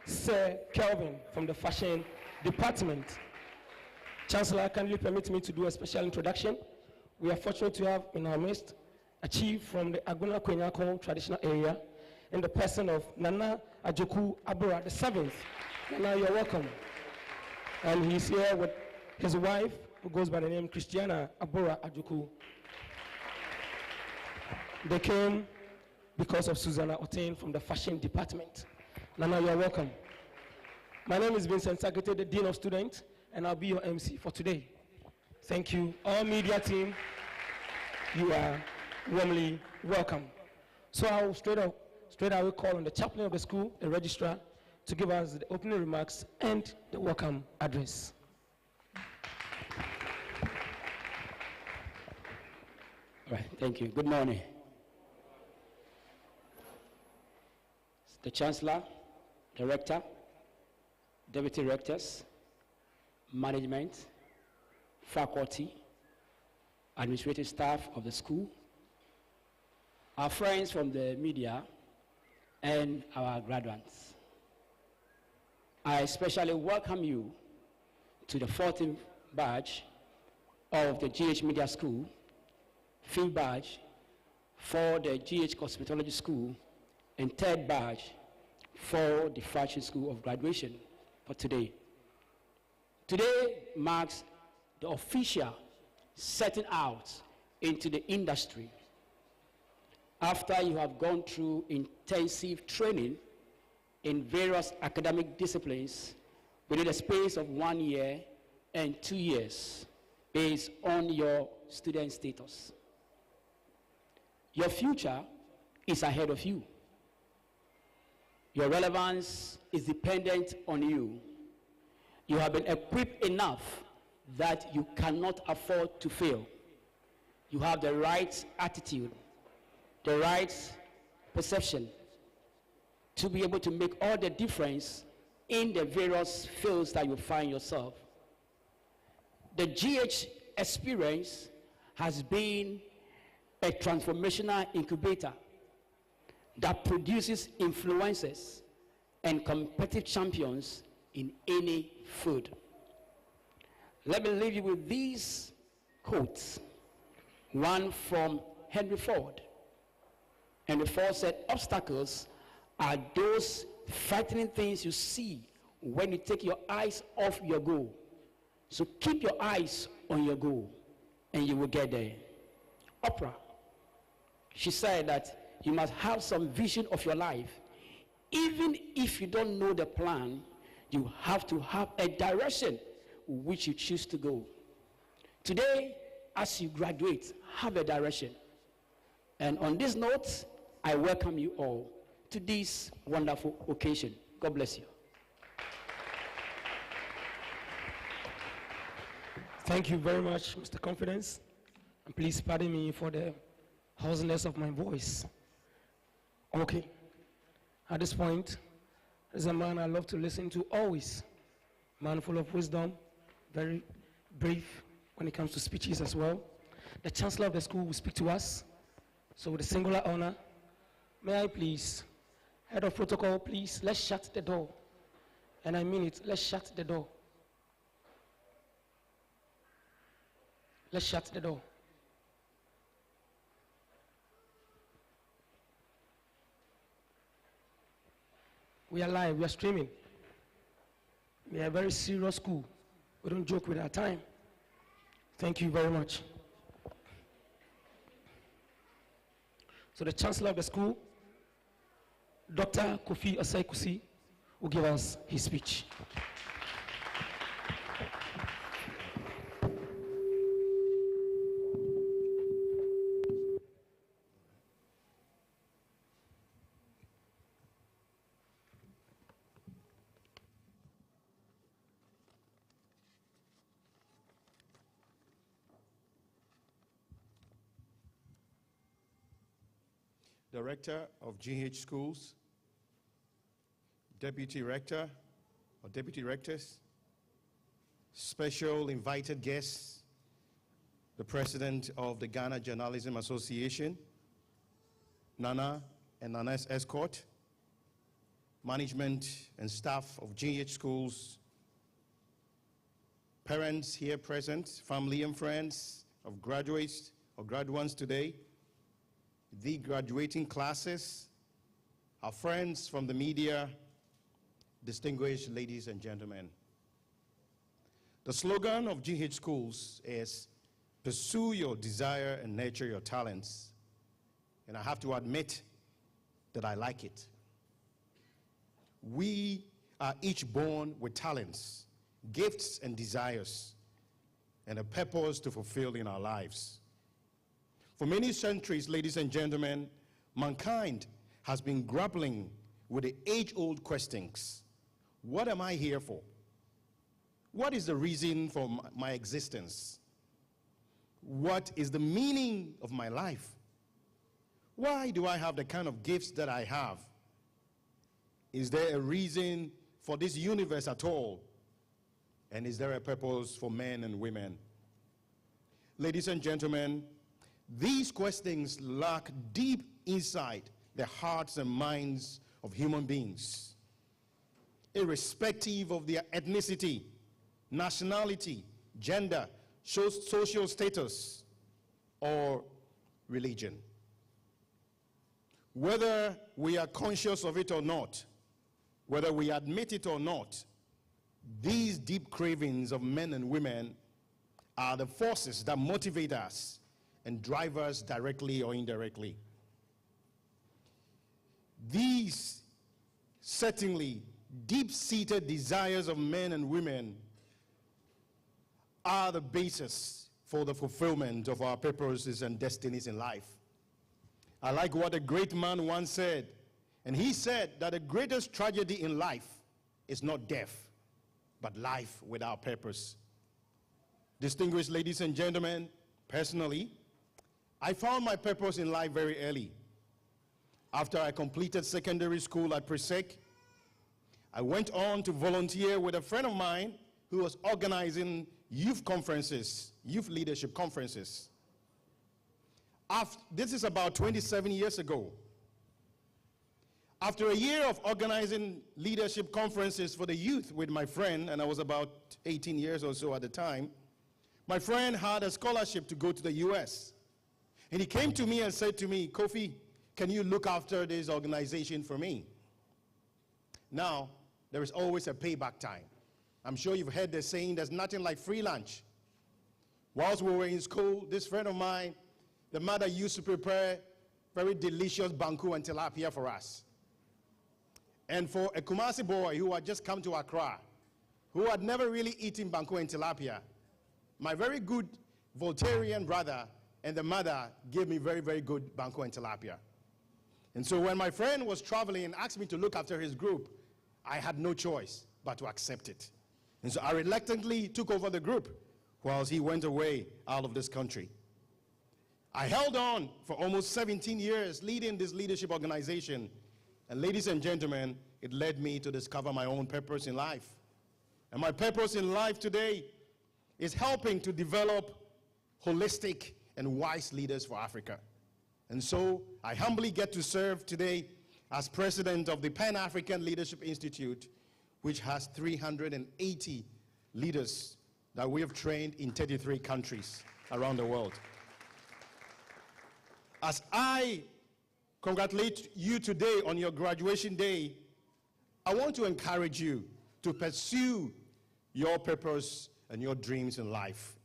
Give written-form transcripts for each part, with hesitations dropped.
Sir Kelvin from the Fashion Department. Chancellor, kindly permit me to do a special introduction. We are fortunate to have in our midst a chief from the Aguna Kwenyako traditional area in the person of Nana Ajoku Abura the 7th. Nana, you're welcome. And he's here with his wife, who goes by the name Christiana Abura Ajoku. They came because of Susanna Otain from the Fashion Department. Nana, you're welcome. My name is Vincent Sagete, the Dean of Students, and I'll be your MC for today. Thank you. All media team, you are warmly welcome. So I'll straight away call on the chaplain of the school, the registrar, to give us the opening remarks and the welcome address. All right, thank you. Good morning. The Chancellor, the Rector, Deputy Rectors, management, faculty, administrative staff of the school, our friends from the media, and our graduates. I especially welcome you to the 14th batch of the GH Media School, 5th batch for the GH Cosmetology School, and 3rd batch for the Fashion School of Graduation for today. Today marks the official setting out into the industry after you have gone through intensive training in various academic disciplines within a space of 1 year and 2 years based on your student status. Your future is ahead of you. Your relevance is dependent on you. You have been equipped enough that you cannot afford to fail. You have the right attitude, the right perception to be able to make all the difference in the various fields that you find yourself. The GH experience has been a transformational incubator that produces influencers and competitive champions in any field. Let me leave you with these quotes. One from Henry Ford. Henry Ford said, obstacles are those frightening things you see when you take your eyes off your goal. So keep your eyes on your goal and you will get there. Oprah, she said that you must have some vision of your life. Even if you don't know the plan, you have to have a direction which you choose to go. Today, as you graduate, have a direction. And on this note, I welcome you all to this wonderful occasion. God bless you. Thank you very much, Mr. Confidence. And please pardon me for the hoarseness of my voice. Okay. At this point, there's a man I love to listen to always. Man full of wisdom, very brave when it comes to speeches as well. The Chancellor of the school will speak to us. So with a singular honor, may I please, head of protocol, please, let's shut the door. And I mean it, let's shut the door. Let's shut the door. We are live, we are streaming. We are a very serious school. We don't joke with our time. Thank you very much. So the Chancellor of the school, Dr. Kofi Osei-Kusi, will give us his speech. Director of GH Schools, Deputy Rector or Deputy Rectors, special invited guests, the President of the Ghana Journalism Association, Nana and Nana's escort, management and staff of GH schools, parents here present, family and friends of graduates or graduates today, the graduating classes, our friends from the media, distinguished ladies and gentlemen. The slogan of GH schools is, pursue your desire and nurture your talents. And I have to admit that I like it. We are each born with talents, gifts and desires, and a purpose to fulfill in our lives. For many centuries, ladies and gentlemen, mankind has been grappling with the age-old questions. What am I here for? What is the reason for my existence? What is the meaning of my life? Why do I have the kind of gifts that I have? Is there a reason for this universe at all? And is there a purpose for men and women? Ladies and gentlemen, these questions lack deep inside the hearts and minds of human beings, irrespective of their ethnicity, nationality, gender, social status, or religion. Whether we are conscious of it or not, whether we admit it or not, these deep cravings of men and women are the forces that motivate us and drive us directly or indirectly. These certainly deep-seated desires of men and women are the basis for the fulfillment of our purposes and destinies in life. I like what a great man once said, and he said that the greatest tragedy in life is not death, but life without purpose. Distinguished ladies and gentlemen, personally, I found my purpose in life very early. After I completed secondary school at Presec, I went on to volunteer with a friend of mine who was organizing youth conferences, youth leadership conferences. This is about 27 years ago. After a year of organizing leadership conferences for the youth with my friend, and I was about 18 years or so at the time, my friend had a scholarship to go to the US. And he came to me and said to me, Kofi, can you look after this organization for me? Now, there is always a payback time. I'm sure you've heard the saying, there's nothing like free lunch. Whilst we were in school, this friend of mine, the mother used to prepare very delicious banku and tilapia for us. And for a Kumasi boy who had just come to Accra, who had never really eaten banku and tilapia, my very good Voltarian brother and the mother gave me very, very good banku and tilapia. And so when my friend was traveling and asked me to look after his group, I had no choice but to accept it. And so I reluctantly took over the group whilst he went away out of this country. I held on for almost 17 years leading this leadership organization. And ladies and gentlemen, it led me to discover my own purpose in life. And my purpose in life today is helping to develop holistic and wise leaders for Africa. And so I humbly get to serve today as president of the Pan-African Leadership Institute, which has 380 leaders that we have trained in 33 countries around the world. As I congratulate you today on your graduation day, I want to encourage you to pursue your purpose and your dreams in life.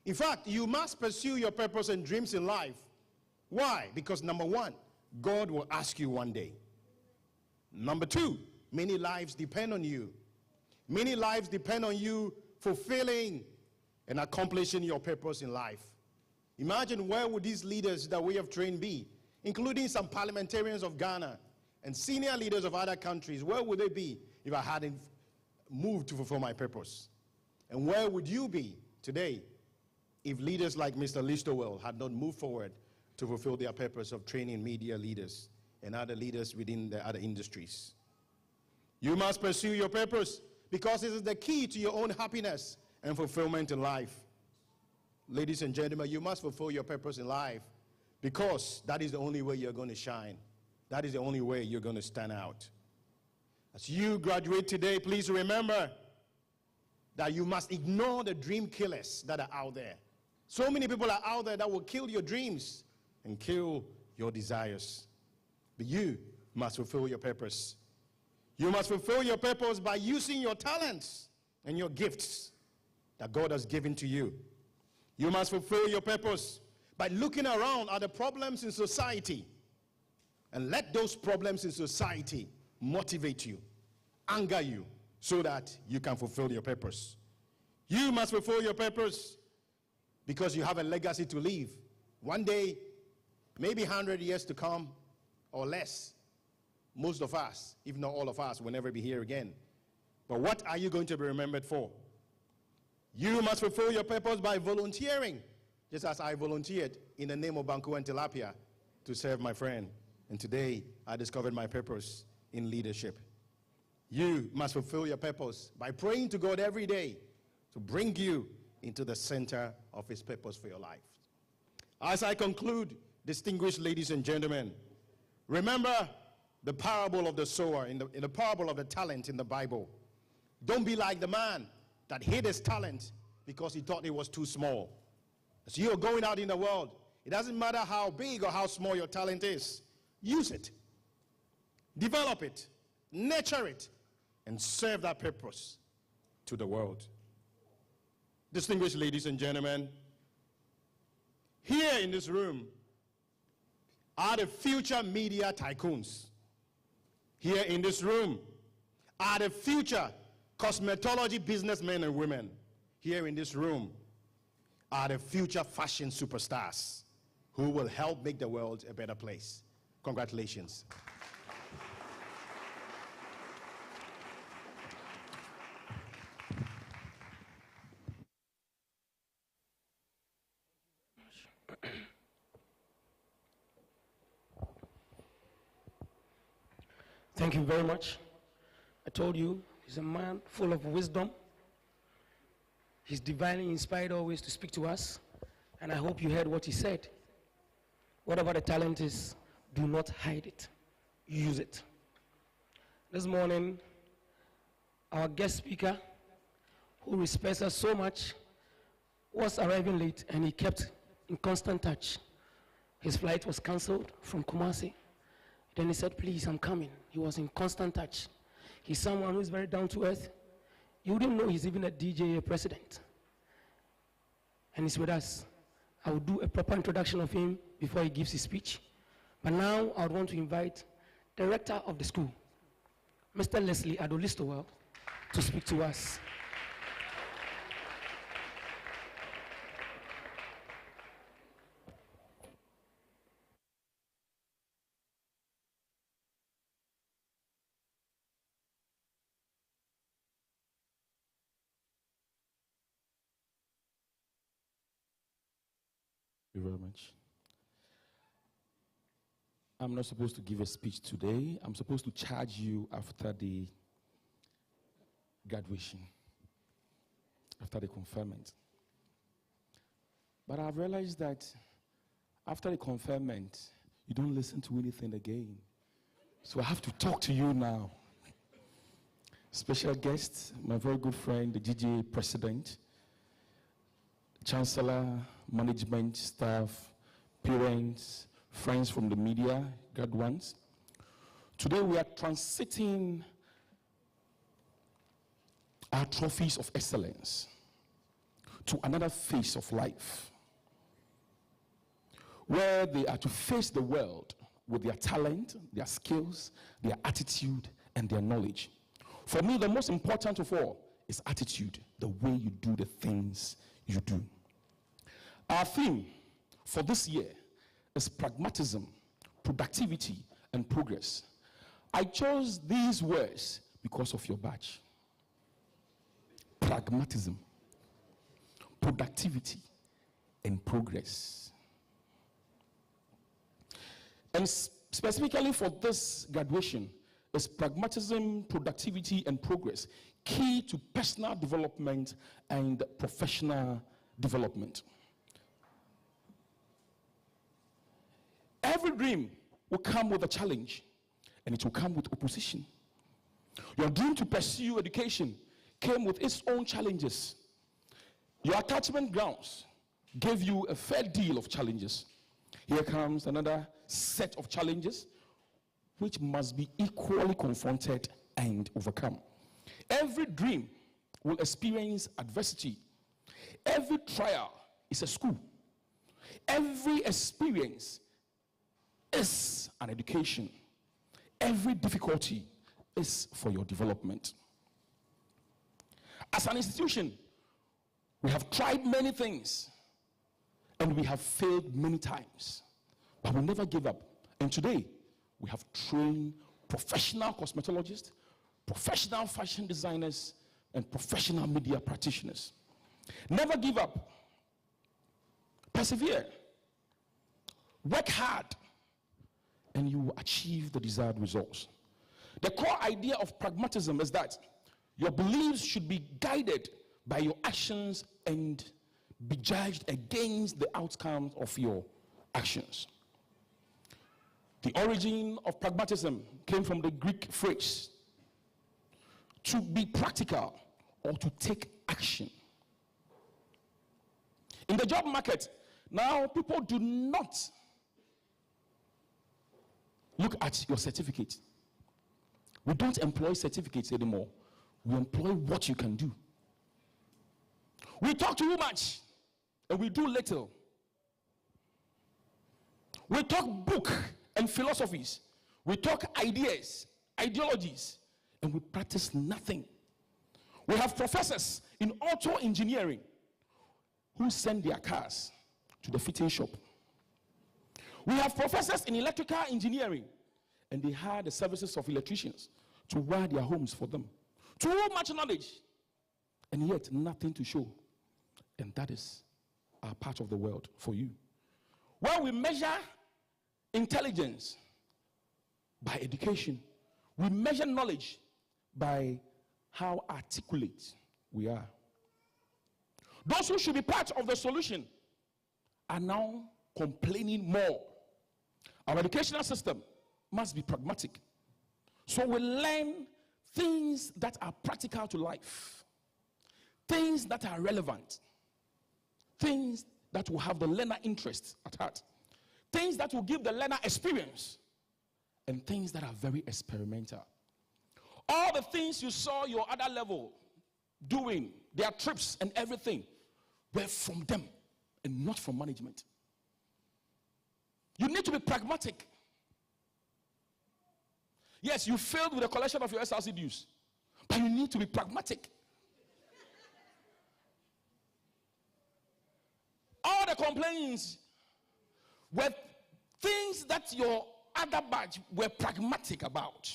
In fact, you must pursue your purpose and dreams in life. Why? Because number one, God will ask you one day. Number two, many lives depend on you. Many lives depend on you fulfilling and accomplishing your purpose in life. Imagine where would these leaders that we have trained be, including some parliamentarians of Ghana and senior leaders of other countries, where would they be if I hadn't moved to fulfill my purpose? And where would you be today if leaders like Mr. Listowell had not moved forward to fulfill their purpose of training media leaders and other leaders within the other industries? You must pursue your purpose because it is the key to your own happiness and fulfillment in life. Ladies and gentlemen, you must fulfill your purpose in life because that is the only way you're going to shine. That is the only way you're going to stand out. As you graduate today, please remember that you must ignore the dream killers that are out there. So many people are out there that will kill your dreams and kill your desires. But you must fulfill your purpose. You must fulfill your purpose by using your talents and your gifts that God has given to you. You must fulfill your purpose by looking around at the problems in society and let those problems in society motivate you, anger you, so that you can fulfill your purpose. You must fulfill your purpose because you have a legacy to leave. One day, maybe 100 years to come or less, most of us, if not all of us, will never be here again. But what are you going to be remembered for? You must fulfill your purpose by volunteering, just as I volunteered in the name of Banku and Tilapia to serve my friend. And today, I discovered my purpose in leadership. You must fulfill your purpose by praying to God every day to bring you into the center of his purpose for your life. As I conclude, distinguished ladies and gentlemen, remember the parable of the sower in the parable of the talent in the Bible. Don't be like the man that hid his talent because he thought it was too small. As you're going out in the world, it doesn't matter how big or how small your talent is. Use it. Develop it. Nurture it. And serve that purpose to the world. Distinguished ladies and gentlemen, here in this room are the future media tycoons. Here in this room are the future cosmetology businessmen and women. Here in this room are the future fashion superstars who will help make the world a better place. Congratulations. Thank you very much. I told you, he's a man full of wisdom. He's divinely inspired always to speak to us. And I hope you heard what he said. Whatever the talent is, do not hide it. Use it. This morning, our guest speaker, who respects us so much, was arriving late and he kept in constant touch. His flight was cancelled from Kumasi. Then he said, please, I'm coming. He was in constant touch. He's someone who's very down to earth. You wouldn't know he's even a DJ, a president. And he's with us. I will do a proper introduction of him before he gives his speech. But now I would want to invite the rector of the school, Mr. Leslie Adolistowell, to speak to us. Thank you very much. I'm not supposed to give a speech today. I'm supposed to charge you after the graduation, after the conferment. But I've realized that after the conferment, you don't listen to anything again. So I have to talk to you now. Special guest, my very good friend, the GGA president, chancellor, management, staff, parents, friends from the media, graduates. Today we are transiting our trophies of excellence to another phase of life, where they are to face the world with their talent, their skills, their attitude, and their knowledge. For me, the most important of all is attitude, the way you do the things you do. Our theme for this year is pragmatism, productivity, and progress. I chose these words because of your badge. Pragmatism, productivity, and progress. And specifically for this graduation, is pragmatism, productivity, and progress key to personal development and professional development. Every dream will come with a challenge, and it will come with opposition. Your dream to pursue education came with its own challenges. Your attachment grounds gave you a fair deal of challenges. Here comes another set of challenges which must be equally confronted and overcome. Every dream will experience adversity. Every trial is a school. Every experience is an education. Every difficulty is for your development. As an institution, we have tried many things and we have failed many times, but we never give up. And today, we have trained professional cosmetologists, professional fashion designers, and professional media practitioners. Never give up. Persevere. Work hard, and you will achieve the desired results. The core idea of pragmatism is that your beliefs should be guided by your actions and be judged against the outcomes of your actions. The origin of pragmatism came from the Greek phrase, to be practical or to take action. In the job market, now people do not look at your certificate. We don't employ certificates anymore. We employ what you can do. We talk too much and we do little. We talk book and philosophies. We talk ideas, ideologies, and we practice nothing. We have professors in auto engineering who send their cars to the fitting shop. We have professors in electrical engineering, and they hire the services of electricians to wire their homes for them. Too much knowledge, and yet nothing to show. And that is our part of the world for you. Where we measure intelligence by education, we measure knowledge by how articulate we are. Those who should be part of the solution are now complaining more. Our educational system must be pragmatic. So we learn things that are practical to life, things that are relevant, things that will have the learner interest at heart, things that will give the learner experience, and things that are very experimental. All the things you saw your other level doing, their trips and everything, were from them and not from management. You need to be pragmatic. Yes, you failed with the collection of your SRC dues, but you need to be pragmatic. All the complaints were things that your other batch were pragmatic about.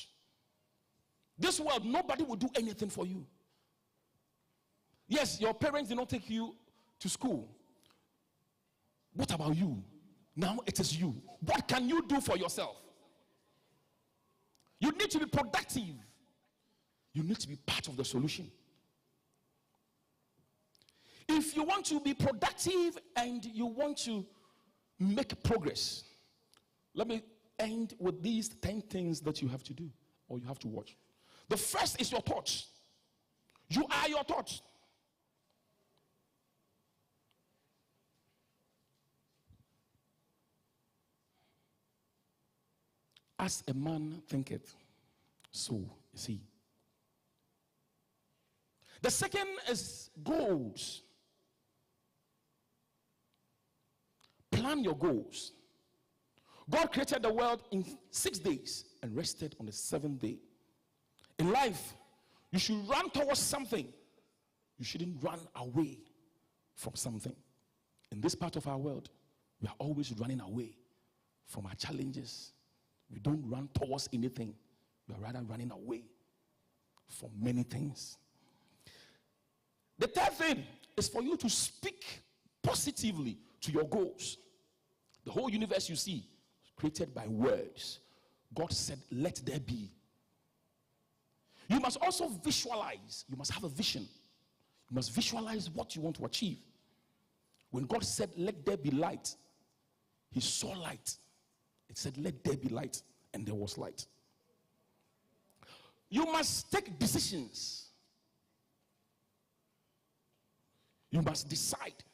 This world, nobody will do anything for you. Yes, your parents did not take you to school. What about you? Now it is you. What can you do for yourself? You need to be productive. You need to be part of the solution. If you want to be productive and you want to make progress, let me end with these 10 things that you have to do or you have to watch. The first is your thoughts. You are your thoughts. As a man thinketh, so is he. The second is goals. Plan your goals. God created the world in 6 days and rested on the 7th day. In life, you should run towards something. You shouldn't run away from something. In this part of our world, we are always running away from our challenges. We don't run towards anything. We are rather running away from many things. The third thing is for you to speak positively to your goals. The whole universe you see was created by words. God said, let there be. You must also visualize. You must have a vision. You must visualize what you want to achieve. When God said, let there be light, he saw light. It said, let there be light, and there was light. You must take decisions. You must decide.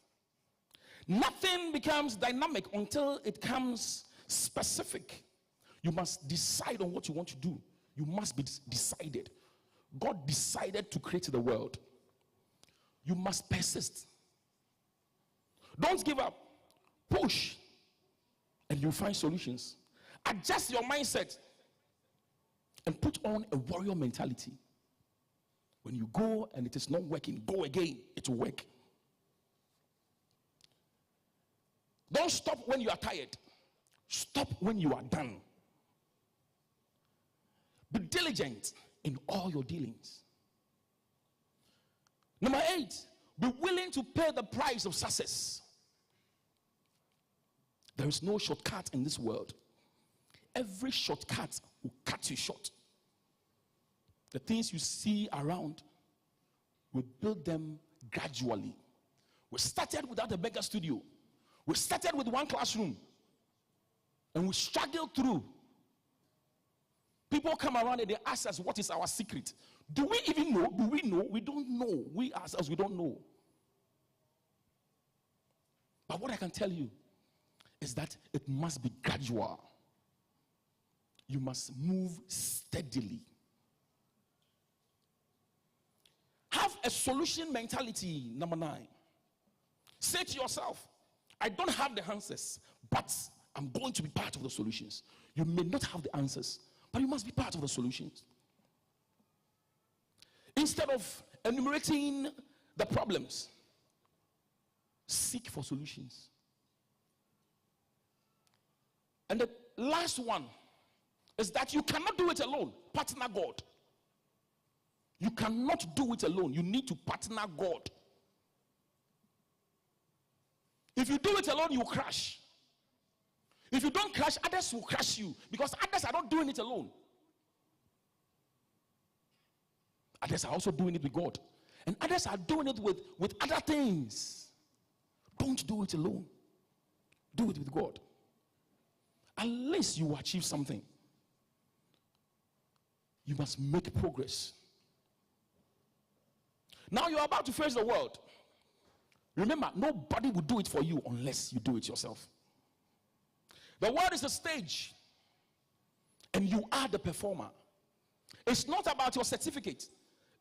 Nothing becomes dynamic until it becomes specific. You must decide on what you want to do. You must be decided. God decided to create the world. You must persist. Don't give up. Push. And you'll find solutions. Adjust your mindset. And put on a warrior mentality. When you go and it is not working, go again. It will work. Don't stop when you are tired. Stop when you are done. Be diligent in all your dealings. Number 8, be willing to pay the price of success. There is no shortcut in this world. Every shortcut will cut you short. The things you see around, we build them gradually. We started without a mega studio. We started with one classroom. And we struggled through. People come around and they ask us, what is our secret? Do we even know? Do we know? We don't know. We ourselves, we don't know. But what I can tell you is that it must be gradual. You must move steadily. Have a solution mentality, number 9. Say to yourself, I don't have the answers, but I'm going to be part of the solutions. You may not have the answers, but you must be part of the solutions. Instead of enumerating the problems, seek for solutions. And the last one is that you cannot do it alone. Partner God. You cannot do it alone. You need to partner God. If you do it alone, you crash. If you don't crash, others will crash you because others are not doing it alone. Others are also doing it with God. And others are doing it with other things. Don't do it alone. Do it with God. Unless you achieve something, you must make progress. Now you're about to face the world. Remember, nobody will do it for you unless you do it yourself. The world is a stage, and you are the performer. It's not about your certificate.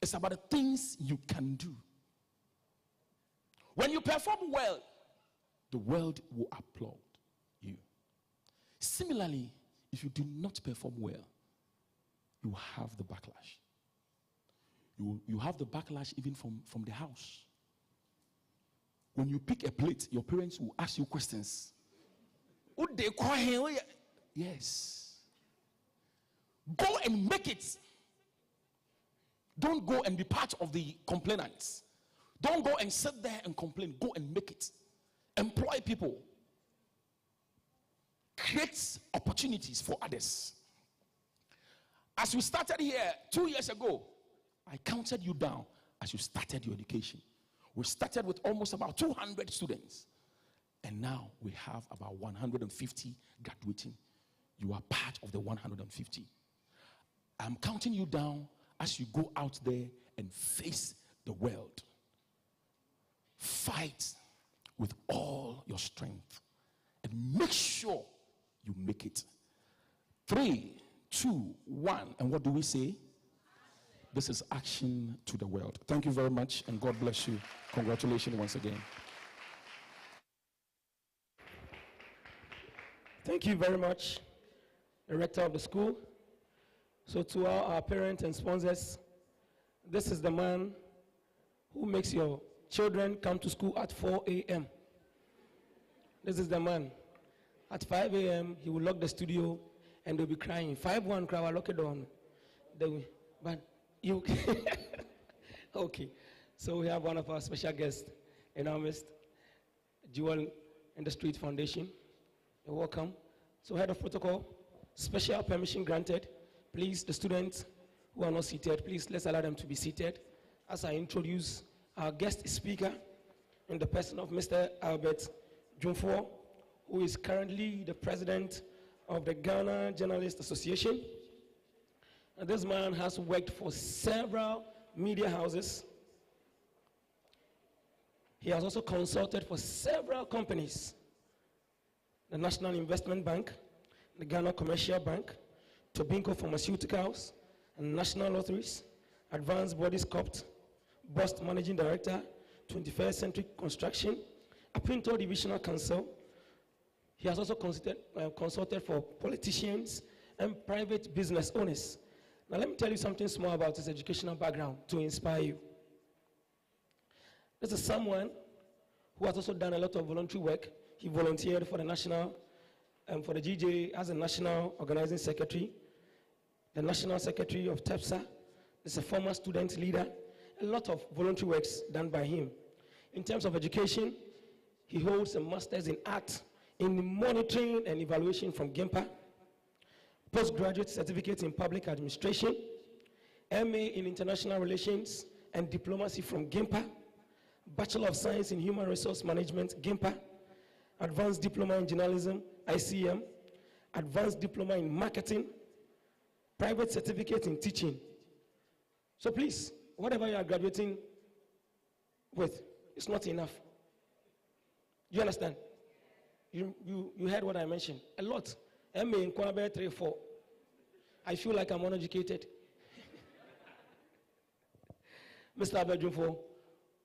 It's about the things you can do. When you perform well, the world will applaud you. Similarly, if you do not perform well, you have the backlash. You have the backlash even from the house. When you pick a plate, your parents will ask you questions. Yes. Go and make it. Don't go and be part of the complainants. Don't go and sit there and complain. Go and make it. Employ people. Create opportunities for others. As we started here 2 years ago, I counted you down as you started your education. We started with almost about 200 students. And now we have about 150 graduating. You are part of the 150. I'm counting you down as you go out there and face the world. Fight with all your strength and make sure you make it. 3, 2, 1. And what do we say? This is action to the world. Thank you very much, and God bless you. Congratulations once again. Thank you very much, the rector of the school. So to our parents and sponsors, this is the man who makes your children come to school at 4 a.m. This is the man. At 5 a.m., he will lock the studio and they'll be crying. 5-1, cry, lock it down. But you, okay. So we have one of our special guests in our midst, Jewel in the Street Foundation. You're welcome. So head of protocol, special permission granted. Please, the students who are not seated, please let's allow them to be seated as I introduce our guest speaker in the person of Mr. Albert Jumfo, who is currently the president of the Ghana Journalists Association. And this man has worked for several media houses. He has also consulted for several companies: the National Investment Bank, the Ghana Commercial Bank, Tobinco Pharmaceuticals, and National Lotteries, Advanced Bodies Corp., Bust Managing Director, 21st Century Construction, Apinto Divisional Council. He has also consulted for politicians and private business owners. Now let me tell you something small about his educational background to inspire you. This is someone who has also done a lot of voluntary work. He volunteered for the national, for the GJ as a national organizing secretary, the national secretary of TEPSA. He's a former student leader. A lot of voluntary works done by him. In terms of education, he holds a master's in art in monitoring and evaluation from GIMPA, postgraduate certificate in public administration, MA in international relations and diplomacy from GIMPA, Bachelor of Science in Human Resource Management, GIMPA, Advanced Diploma in Journalism, ICM, Advanced Diploma in Marketing, Private Certificate in Teaching. So please, whatever you are graduating with, it's not enough. You understand? You heard what I mentioned. A lot. MA in Kwabe 3, 4. I feel like I'm uneducated. Mr. Abedjufo,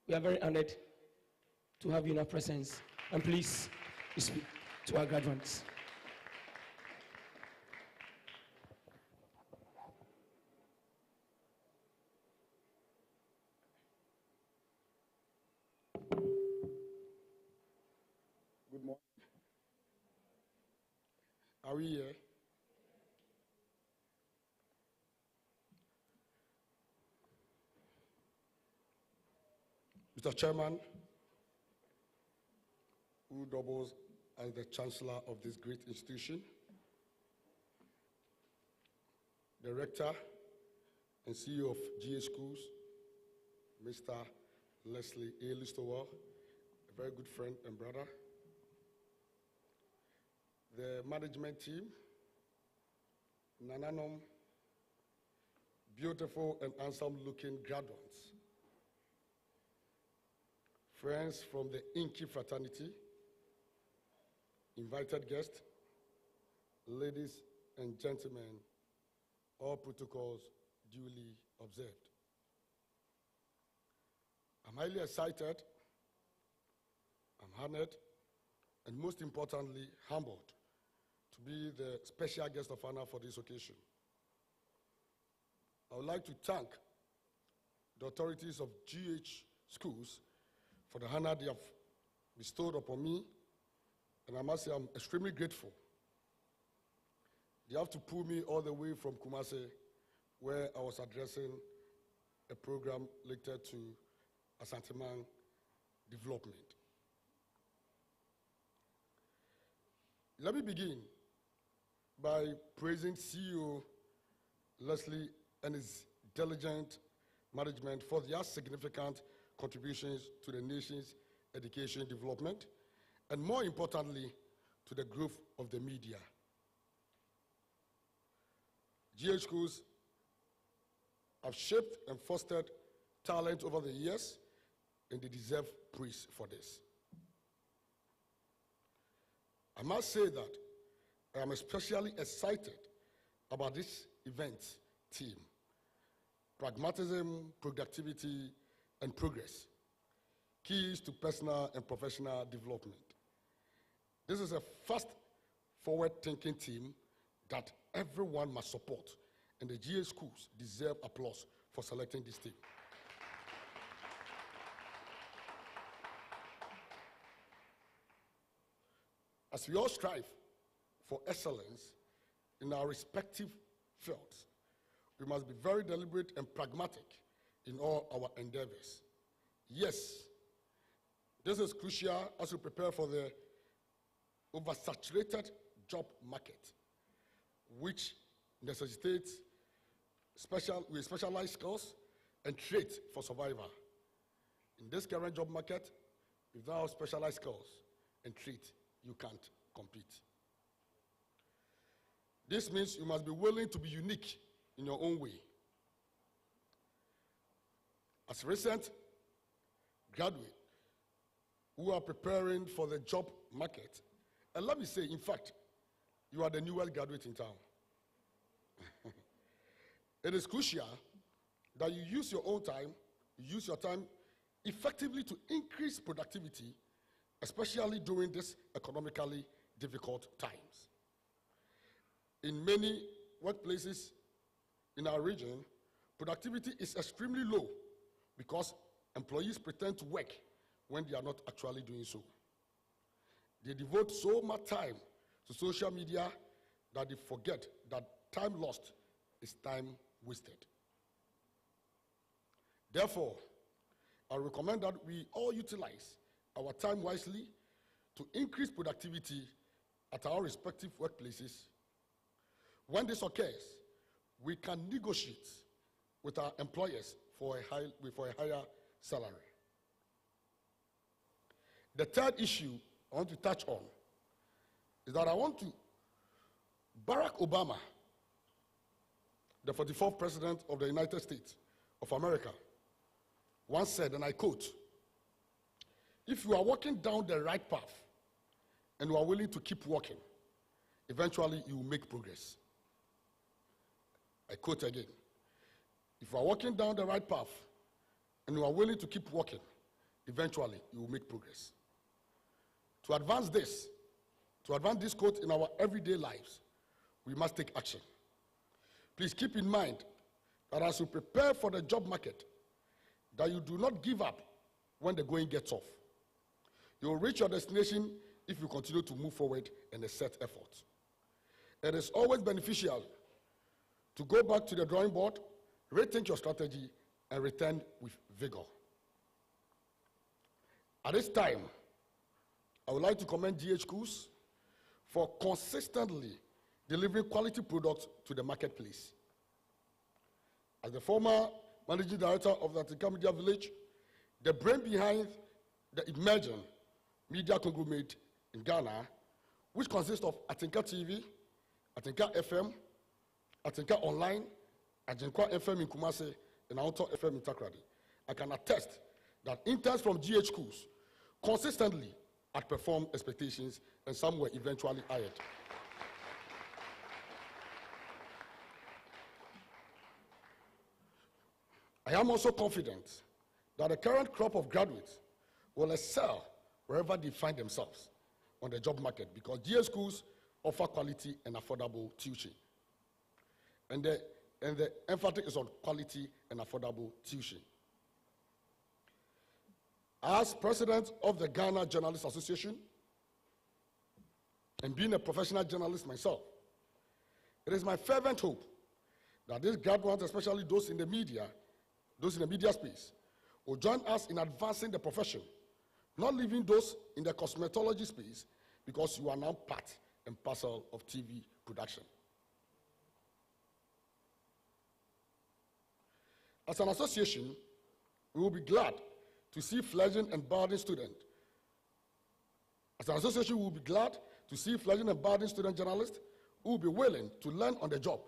we are very honored to have you in our presence. And please, speak to our graduates. Good morning. Are we here? Mr. Chairman, who doubles as the Chancellor of this great institution, the Rector and CEO of GA Schools, Mr. Leslie A. Listowell, a very good friend and brother, the management team, Nananom, beautiful and handsome-looking graduates, friends from the Inky fraternity, invited guests, ladies and gentlemen, all protocols duly observed. I'm highly excited, I'm honored, and most importantly, humbled to be the special guest of honor for this occasion. I would like to thank the authorities of GH Schools for the honor they have bestowed upon me, and I must say I'm extremely grateful. They have to pull me all the way from Kumasi, where I was addressing a program related to Asanteman development. Let me begin by praising CEO Leslie and his diligent management for their significant contributions to the nation's education development, and more importantly, to the growth of the media. GH Schools have shaped and fostered talent over the years, and they deserve praise for this. I must say that I am especially excited about this event theme: pragmatism, productivity, and progress, keys to personal and professional development. This is a fast, forward-thinking team that everyone must support, and the GA schools deserve applause for selecting this team. As we all strive for excellence in our respective fields, we must be very deliberate and pragmatic in all our endeavors. Yes, this is crucial as we prepare for the oversaturated job market, which necessitates specialized skills and traits for survival. In this current job market, without specialized skills and traits, you can't compete. This means you must be willing to be unique in your own way. As recent graduates who are preparing for the job market, and let me say, in fact, you are the newest graduate in town. It is crucial that you use your own time, use your time effectively to increase productivity, especially during these economically difficult times. In many workplaces in our region, productivity is extremely low because employees pretend to work when they are not actually doing so. They devote so much time to social media that they forget that time lost is time wasted. Therefore, I recommend that we all utilize our time wisely to increase productivity at our respective workplaces. When this occurs, we can negotiate with our employers for a higher salary. The third issue I want to touch on is that Barack Obama, the 44th President of the United States of America, once said, and I quote, "If you are walking down the right path and you are willing to keep walking, eventually you will make progress." I quote again, "If you are walking down the right path and you are willing to keep walking, eventually you will make progress." To advance this quote in our everyday lives, we must take action. Please keep in mind that as you prepare for the job market, that you do not give up when the going gets tough. You will reach your destination if you continue to move forward and exert effort. It is always beneficial to go back to the drawing board, rethink your strategy, and return with vigor. At this time, I would like to commend GH Schools for consistently delivering quality products to the marketplace. As the former managing director of the Atinka Media Village, the brain behind the emerging media conglomerate in Ghana, which consists of Atinka TV, Atinka FM, Atinka Online, Atinka FM in Kumasi, and Auto FM in Takrady, I can attest that interns from GH Schools consistently outperform expectations, and some were eventually hired. I am also confident that the current crop of graduates will excel wherever they find themselves on the job market, because GH Schools offer quality and affordable tuition. And the emphasis is on quality and affordable tuition. As president of the Ghana Journalists Association, and being a professional journalist myself, it is my fervent hope that these graduates, especially those in the media space, will join us in advancing the profession, not leaving those in the cosmetology space, because you are now part and parcel of TV production. As an association, we will be glad to see fledgling and budding students. As an association, we will be glad to see fledgling and budding student journalists who will be willing to learn on the job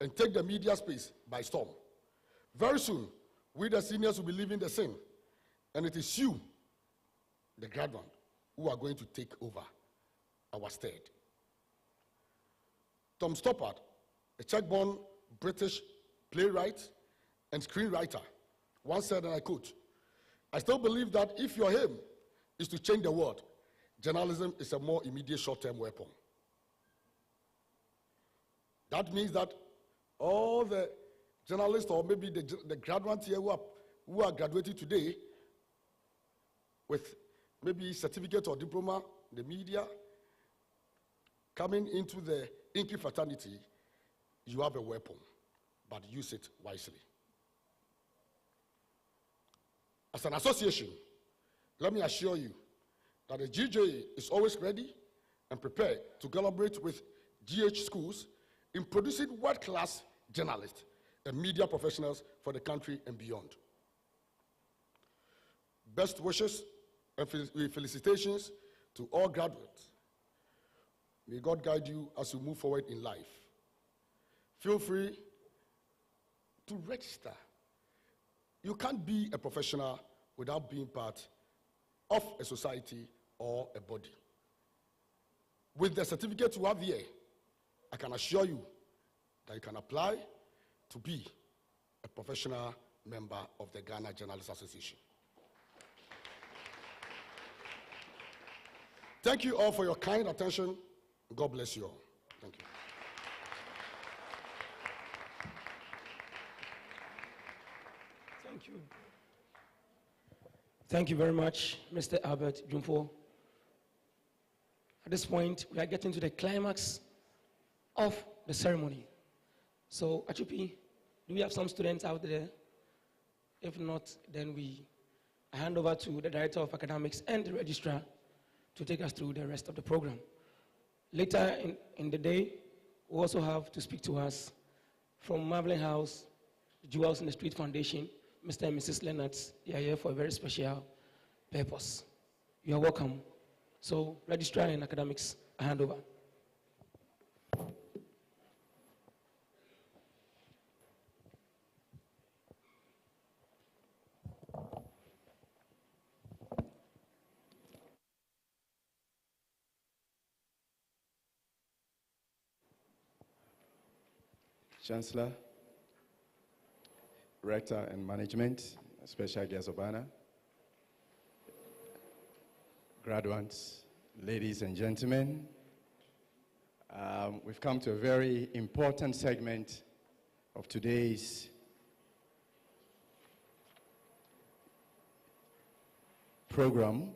and take the media space by storm. Very soon, we the seniors will be leaving the scene, and it is you, the graduate, who are going to take over our stead. Tom Stoppard, a Czech-born British playwright and screenwriter, once said, and I quote, "I still believe that if your aim is to change the world, journalism is a more immediate short-term weapon." That means that all the journalists, or maybe the graduates here who are graduating today with maybe certificate or diploma in the media, coming into the Inky fraternity, you have a weapon, but use it wisely. As an association, let me assure you that the GJA is always ready and prepared to collaborate with GH Schools in producing world-class journalists and media professionals for the country and beyond. Best wishes and felicitations to all graduates. May God guide you as you move forward in life. Feel free to register. You can't be a professional without being part of a society or a body. With the certificate you have here, I can assure you that you can apply to be a professional member of the Ghana Journalists Association. Thank you all for your kind attention. God bless you all. Thank you. Thank you. Thank you very much, Mr. Albert Jumfo. At this point, we are getting to the climax of the ceremony. So, Achupi, do we have some students out there? If not, then I hand over to the Director of Academics and the Registrar to take us through the rest of the program. Later in the day, we also have to speak to us from Marveling House, Jewels in the Street Foundation, Mr. and Mrs. Lennox. They are here for a very special purpose. You are welcome. So, Registrar and Academics, I hand over. Chancellor, Rector and Management, Special Guest of Honor, graduates, ladies and gentlemen, we've come to a very important segment of today's program,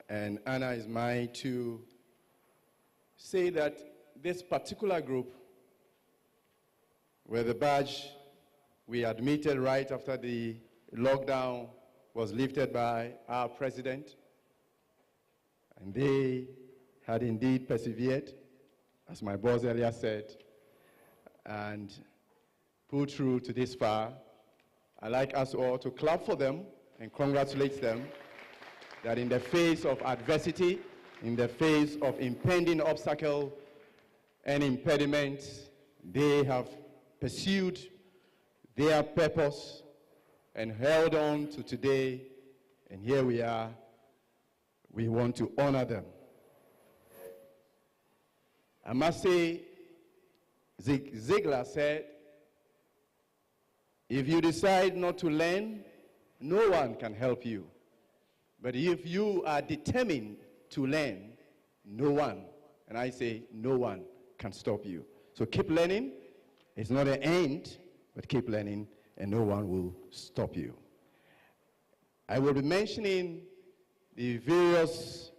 and honor is mine to say that this particular group where the badge we admitted right after the lockdown was lifted by our president, and they had indeed persevered, as my boss earlier said, and pulled through to this far. I'd like us all to clap for them and congratulate them that in the face of adversity, in the face of impending obstacle and impediments, they have pursued their purpose and held on to today, and here we are. We want to honor them. I must say, Zig Ziglar said, if you decide not to learn, no one can help you. But if you are determined to learn, no one, and I say no one, can stop you. So keep learning. It's not an end, but keep learning, and no one will stop you. I will be mentioning the various,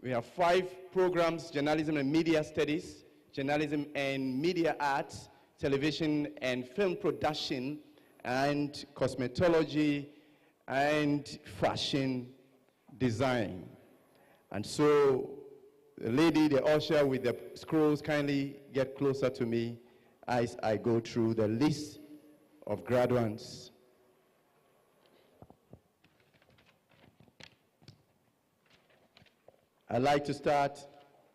we have 5 programs: journalism and media studies, journalism and media arts, television and film production, and cosmetology and fashion design. And so, the lady, the usher with the scrolls, kindly get closer to me as I go through the list of graduates. I'd like to start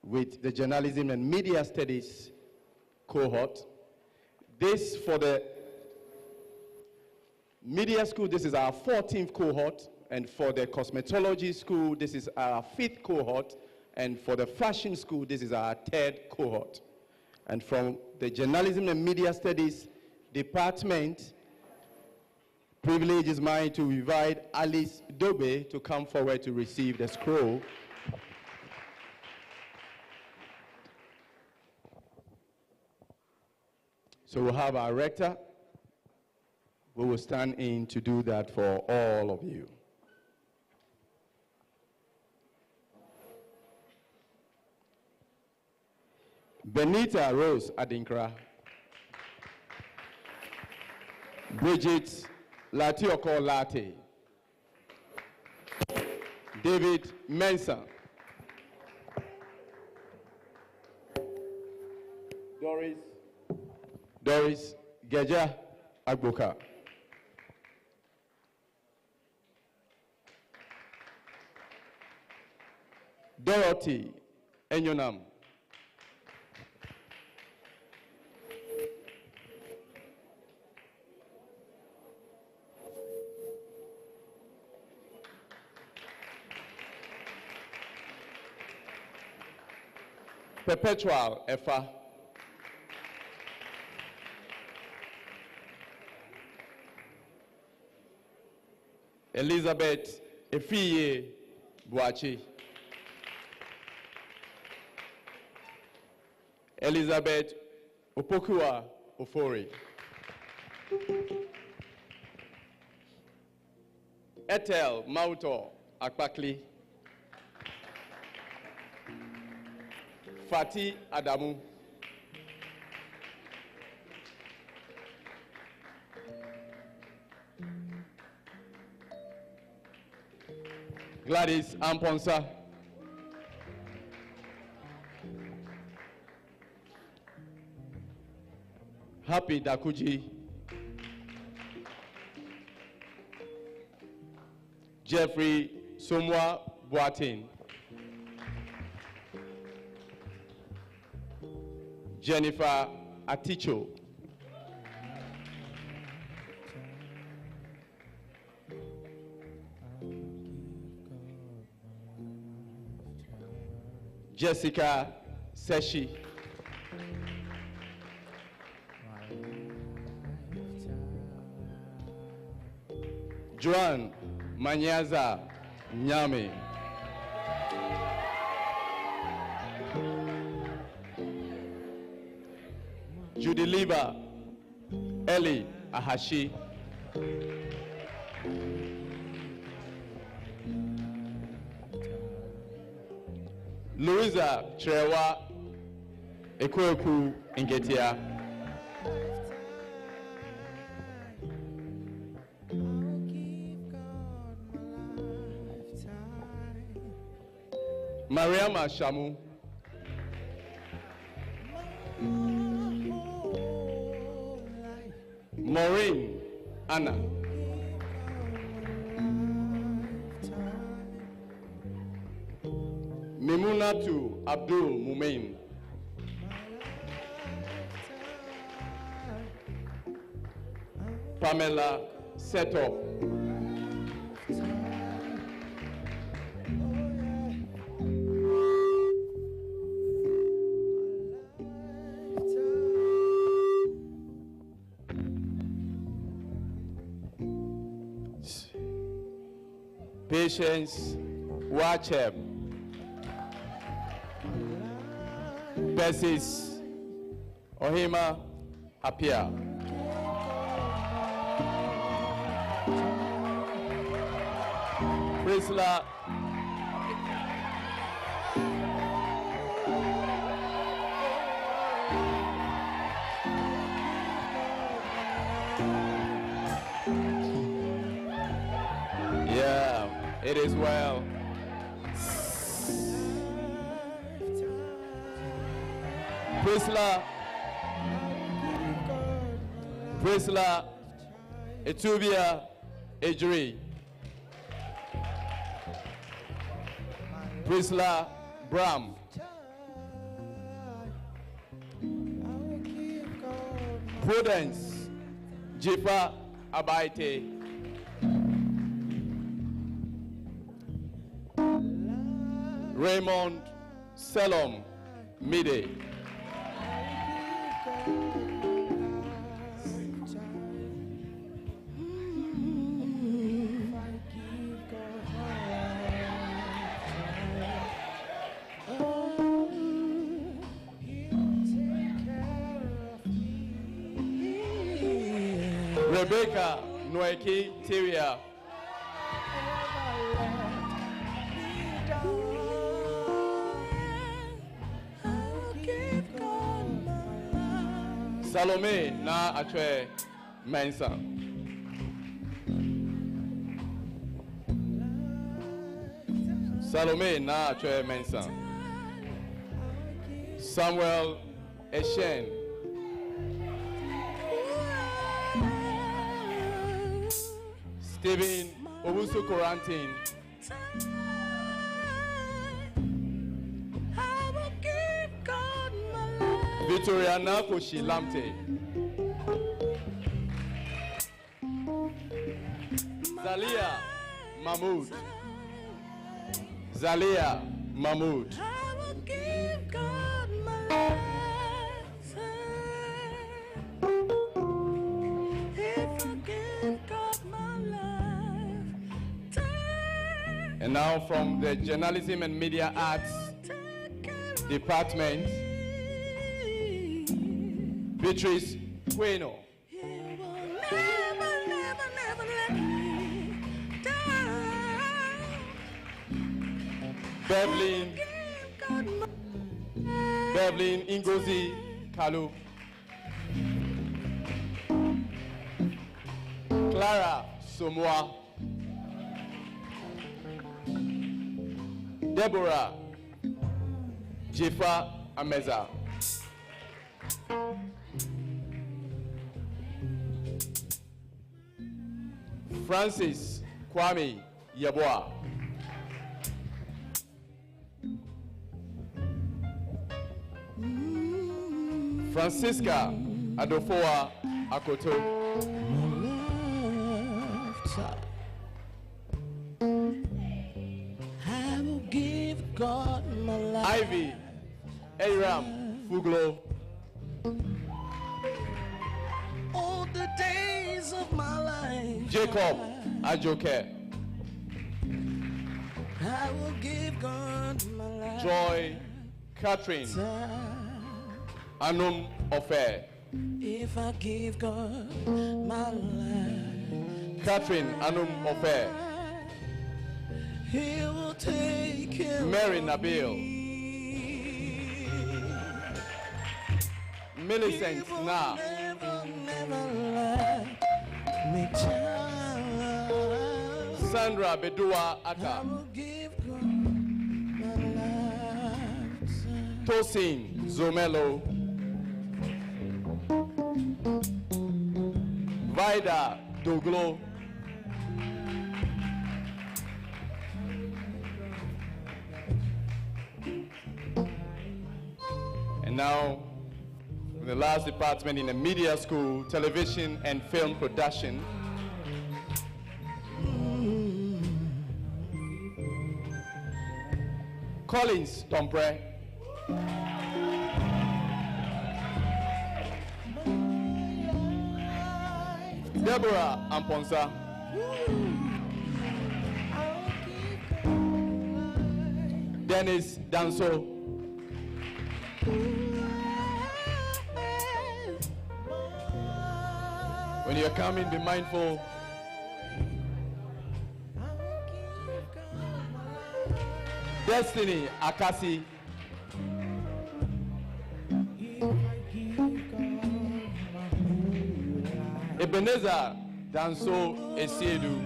with the journalism and media studies cohort. This, for the media school, this is our 14th cohort, and for the cosmetology school, this is our 5th cohort, and for the fashion school, this is our 3rd cohort. And from the journalism and media studies department, privilege is mine to invite Alice Dobe to come forward to receive the scroll. So we'll have our rector who will stand in to do that for all of you. Benita Rose Adinkra. Bridget Latioko Late. David Mensah. Doris Geja Agboka. Dorothy Enyonam. Perpetual Efa. Elizabeth Efiye Boachi. Elizabeth Opokua Ofori. Ethel Mauto Akpakli. Fati Adamu. Gladys Amponsa. Happy Dakuji. Jeffrey Somwa Boatin. Jennifer Aticho. Jessica Seshi. Joan Manyaza Nyame. Judy Liba Eli Ahashi. Louisa Cherewa Ekweku Ingetia. Mariama Shamu. Maureen Anna. Mimunatu Abdul Mumain. Pamela Seto. Patience Wachem. Persis Ohima Apia. Priscilla Yeah, it is well. Priscilla Etubia Ejri. Priscilla Bram. Prudence Jifa Abaite. Raymond Selom Mide. Rebecca Noeki Tiria. Salome na Achwe Mensa. Salome na Achwe Mensa. Samuel Eshen. Stephen Owusu Quarantine. Victoriana Koshi Lamte. Zalia Mahmoud. Zalia Mahmoud. And now from the Journalism and Media Arts Department, Beatrice Bueno. Beverly Ngozi Kalu. Clara Somoa. Deborah Jefa Ameza. Francis Kwame Yeboah. Francisca Adofoa Akoto. I will give God my life. Ivy Aram Fuglo. All the days of my life. Jacob Ajoke. I will give God my life. Joy Catherine Anum Ofe. If I give God my life, Catherine Anum Ofe. He will take care Mary of Nabil. me. Millicent He will Na. never let me down. Sandra Bedua I Ata. will give God my life. Tosin Zomelo. Vida Doglo. And now, the last department in the media school, television and film production. Collins Tompre. Deborah Amponsa. Dennis Danso. When you're coming, be mindful. Destiny Akasi. Ebenezer Danso Esiedu.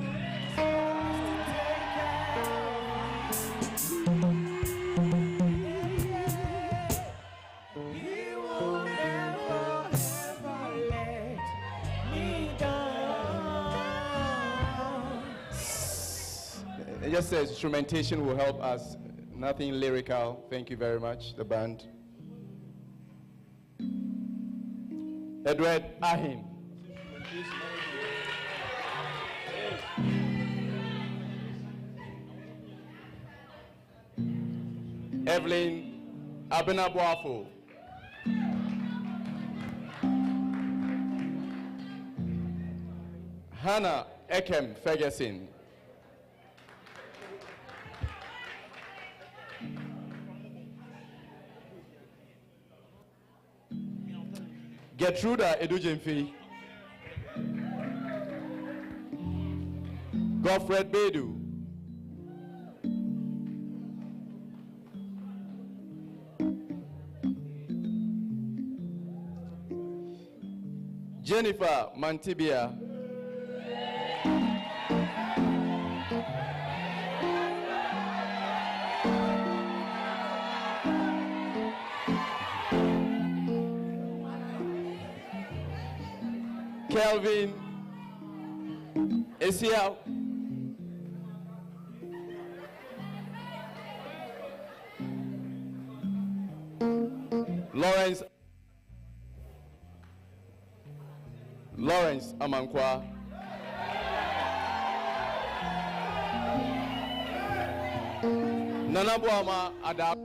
It just says instrumentation will help us. Nothing lyrical. Thank you very much, the band. Edward Ahim. Evelyn Abenabuafo. Hannah Ekem Ferguson. Gertruda Edujemfi. Godfred Bedu. Jennifer Mantibia. Kelvin Esia. Lawrence Amankwa. Nanabuama Adap.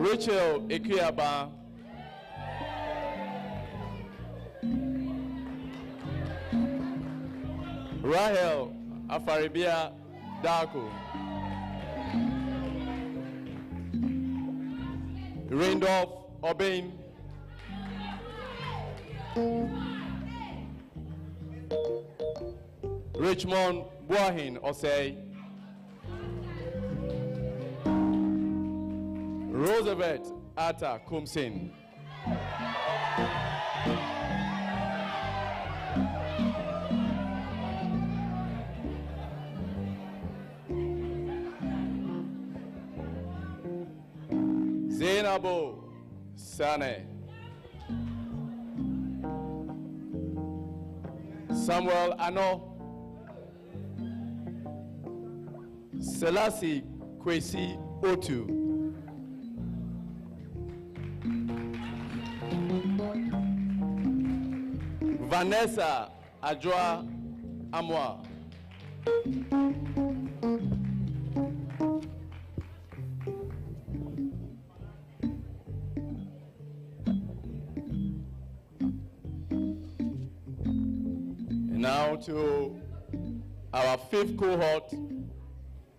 Rachel Ekiaba. Rahel Afaribia Darko. Randolph Obain. Richmond Boahin Osei. Roosevelt Atta Kumsin. Zainabo Sane. Samuel Ano. Selassie Kwesi Otu. Vanessa Adjoa Amwa. And now to our fifth cohort,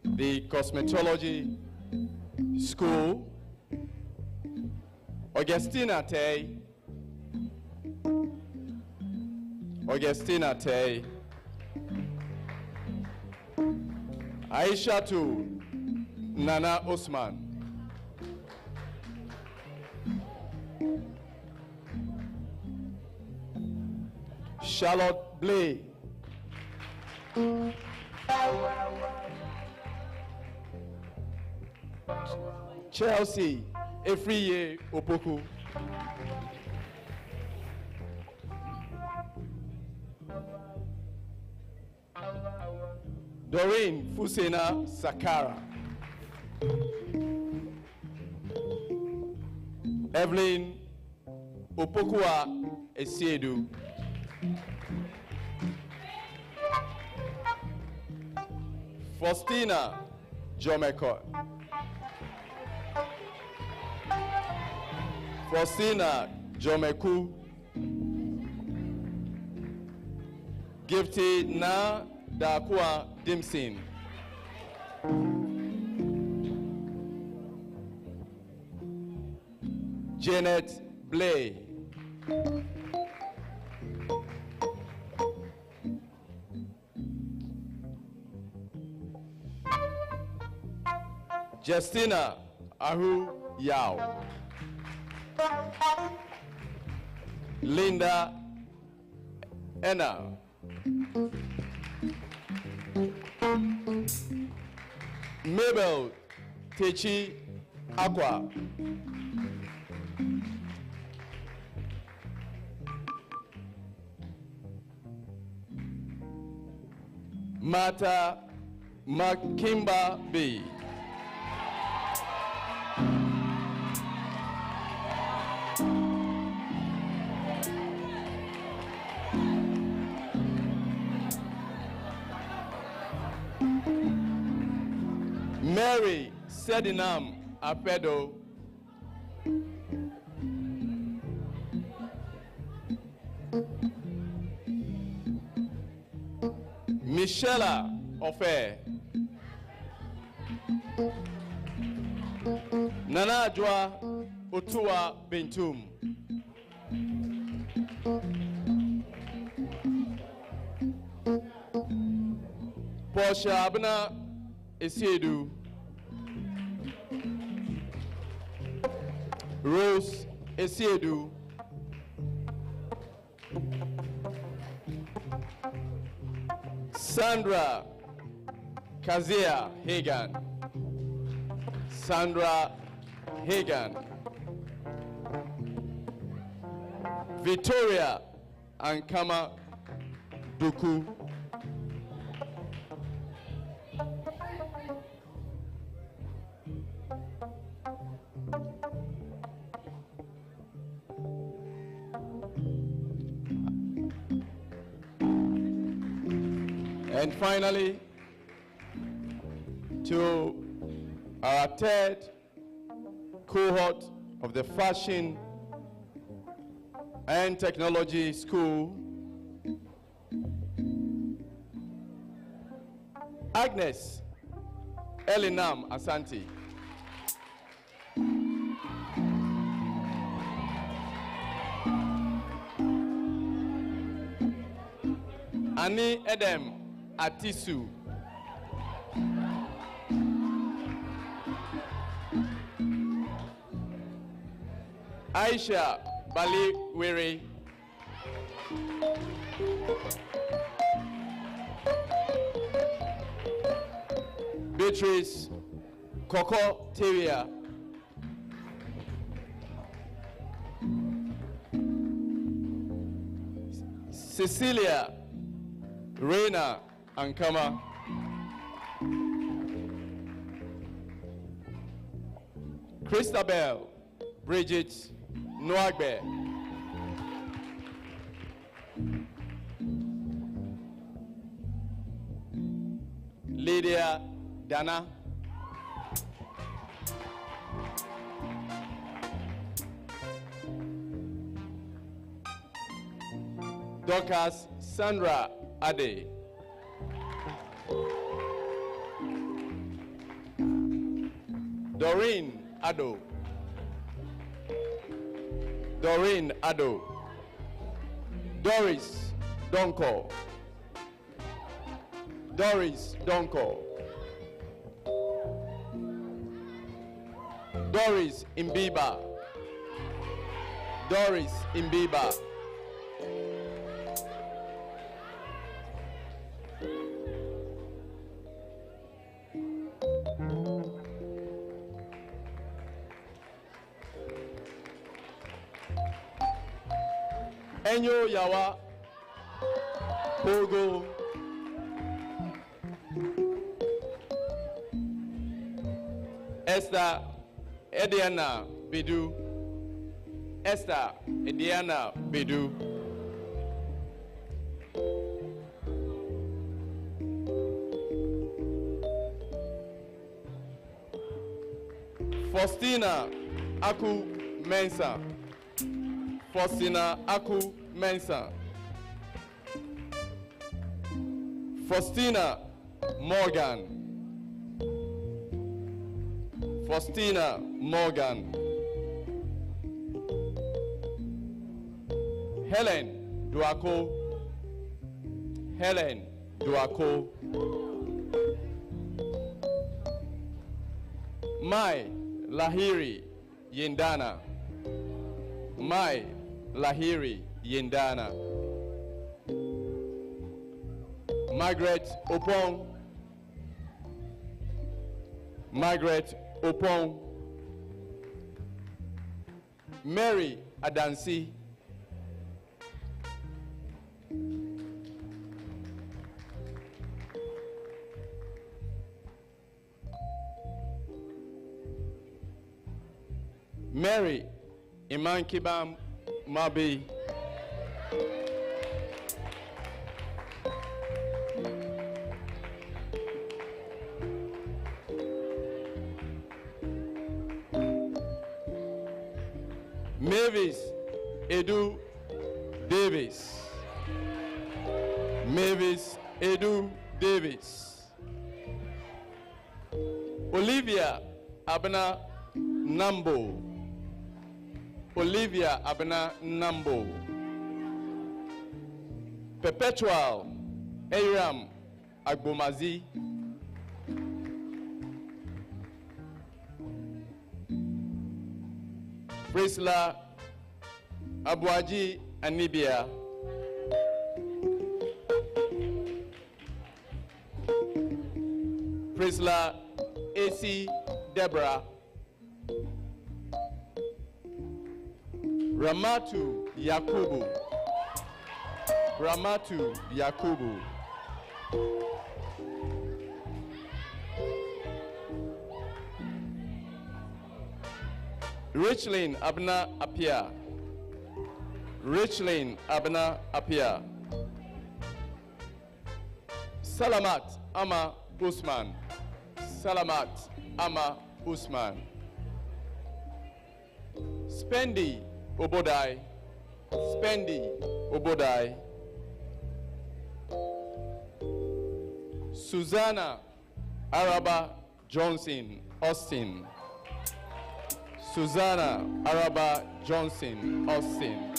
the cosmetology school. Augustina Tay. Augustina Tay. Aisha Tu Nana Osman. Charlotte Blay. Chelsea Efriye Opoku. Doreen Fusena Sakara. Evelyn Opokua Esiedu. Faustina Jomeko. Faustina Jomeku. Gifted Na Dakua Dimson. Janet Blay. Justina Ahu Yao. Linda Enna. Mabel Techi Aqua. Mata Makimba B. Mary Sedinam Apedo. Michela Ofe. Nana Adjoa Otua Bentum. Portia Abna Esiedu. Rose Esiedu. Sandra Kazia Hagan. Sandra Hagan. Victoria Ankama Duku. And finally, to our third cohort of the Fashion and Technology School, Agnes Elinam Asante. Annie Edem Atisu. Aisha Bali Wiri. Beatrice Coco Tevia. Cecilia Reina Ankama. Christabel Bridget Noagbe. Lydia Dana. Dorcas Sandra Ade. Doreen Ado. Doreen Ado. Doris Donko. Doris Donko. Doris Imbiba. Doris Imbiba. Enyo Yawa Pogo. Esther Ediana Bidu. Esther Ediana Bidu. Faustina Aku Mensa. Faustina Aku Mensa. Faustina Morgan. Faustina Morgan. Helen Duako. Helen Duako. Mai Lahiri Yindana. Mai Lahiri Yindana. Margaret Opong. Margaret Opong. Mary Adansi. Mary Imankibam Mabi. Mavis Edu Davis. Mavis Edu Davis. Olivia Abna Nambo. Olivia Abna Nambo. Perpetual Aram Agbomazi. Prisla Abuaji Anibia. Prisla AC Deborah. Ramatu Yakubu. Ramatu Yakubu. Richlin Abna Apia. Richlin Abna Apia. Salamat Ama Usman. Salamat Ama Usman. Spendi Obodai. Spendi Obodai. Susanna Araba Johnson Austin. Susanna Araba Johnson Austin.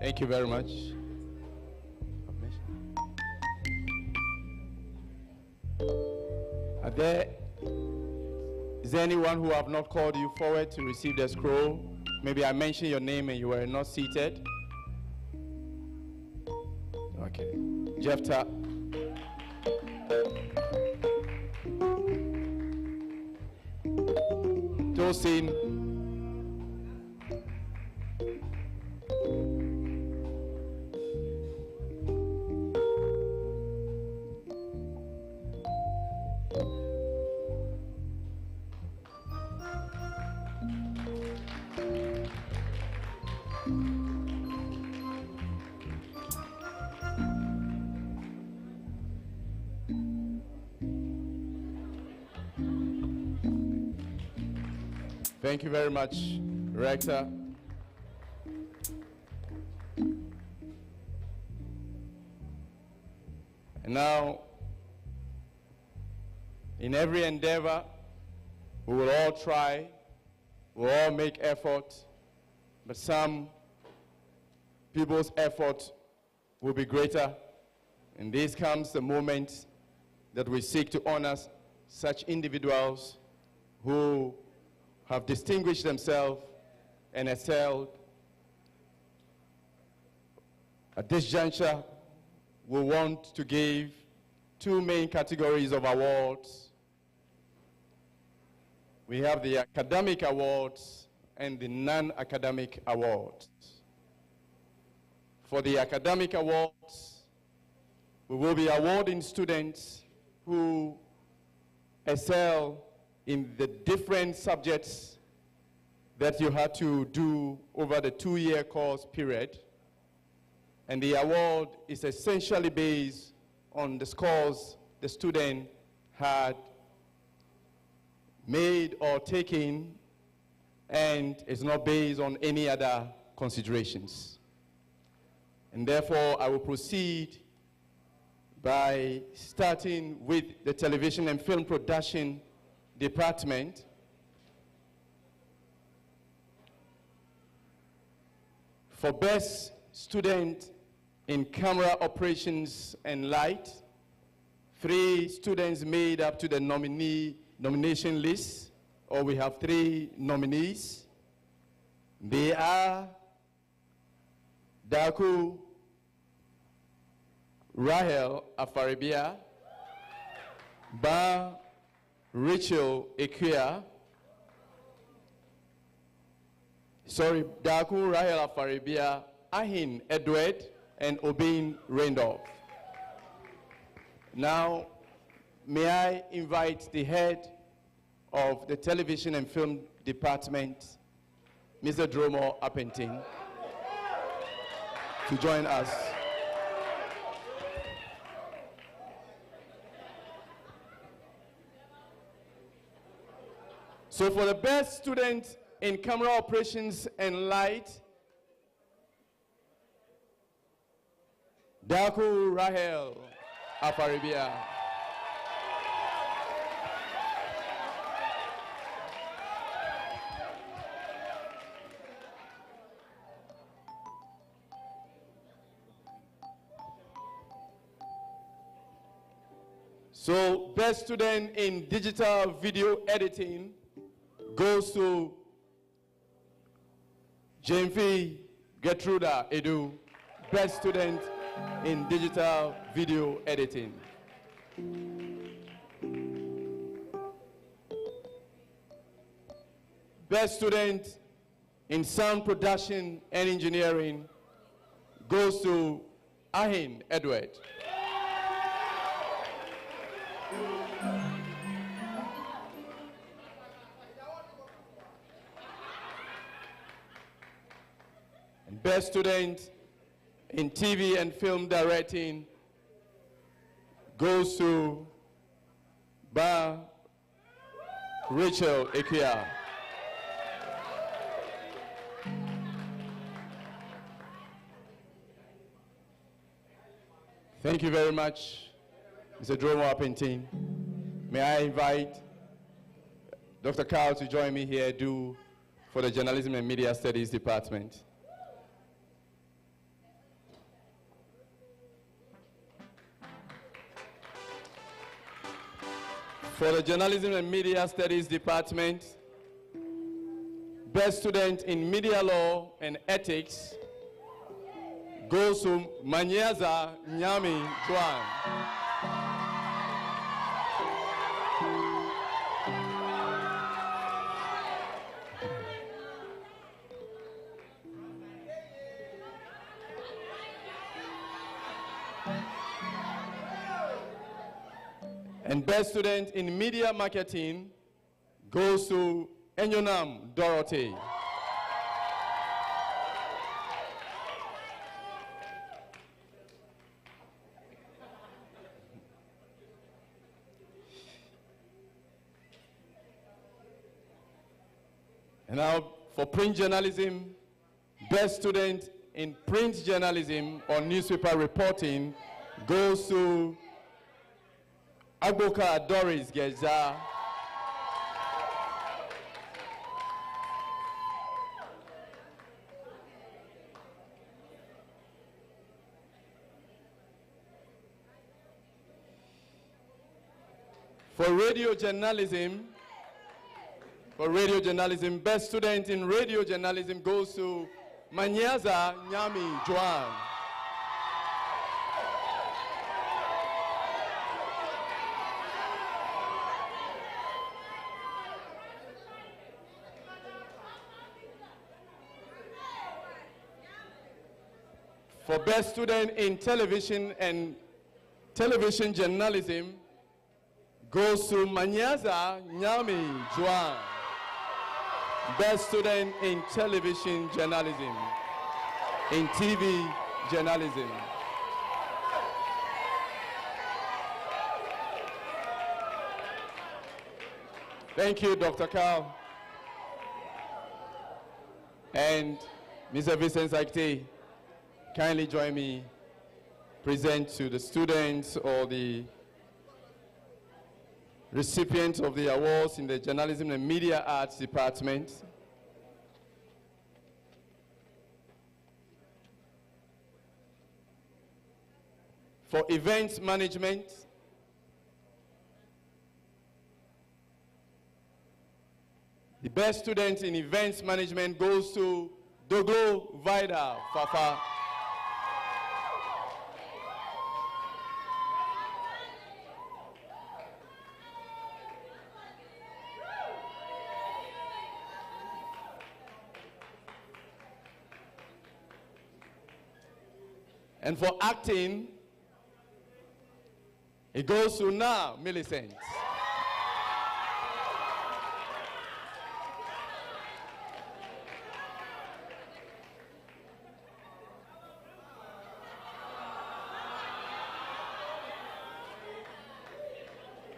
Thank you very much. Is there anyone who have not called you forward to receive the scroll? Maybe I mentioned your name and you were not seated. Okay. Jephthah. Tosin. Thank you very much, Rector. And now, in every endeavor, we will all try, we will all make effort, but some people's effort will be greater. And this comes the moment that we seek to honor such individuals who have distinguished themselves and excelled. At this juncture, we want to give two main categories of awards. We have the academic awards and the non-academic awards. For the academic awards, we will be awarding students who excel in the different subjects that you had to do over the 2-year course period. And the award is essentially based on the scores the student had made or taken, and is not based on any other considerations. And therefore, I will proceed by starting with the television and film production department. For best student in camera operations and light, 3 students made up to the nomination list, or we have 3 nominees. They are Daku Rahel Afaribia, Ba Rachel Equia, Daku Rahel Afaribia, Ahin Edward, and Obin Randolph. Now, may I invite the head of the television and film department, Mr. Dromo Appenting, to join us. So for the best student in camera operations and light, Daku Rahel Afaribia. So best student in digital video editing goes to Jemfi Gertruda Edu, best student in digital video editing. Best student in sound production and engineering goes to Ahin Edward. Best student in TV and film directing goes to Ba Rachel Ekia. Thank you very much, Mr. Dromo Appentin. May I invite Dr. Carl to join me here for the Journalism and Media Studies Department. For the Journalism and Media Studies Department, Best Student in Media Law and Ethics goes to Manyaza Nyami Juan. And Best Student in Media Marketing goes to Enyonam Dorothy. And now for print journalism, Best Student in Print Journalism or Newspaper Reporting goes to Agboka Doris Geza. For radio journalism, Best Student in Radio Journalism goes to Manyaza Nyami Juan. For Best Student in Television and Television Journalism goes to Manyaza Nyami Juan. Best Student in Television Journalism, in TV Journalism. Thank you, Dr. Carl. And Mr. Vincent Sakte, kindly join me, present to the students or the recipients of the awards in the Journalism and Media Arts Department. For events management, the Best Student in Events Management goes to Doglo Vida Fafa. And for acting, it goes to Na Millicent.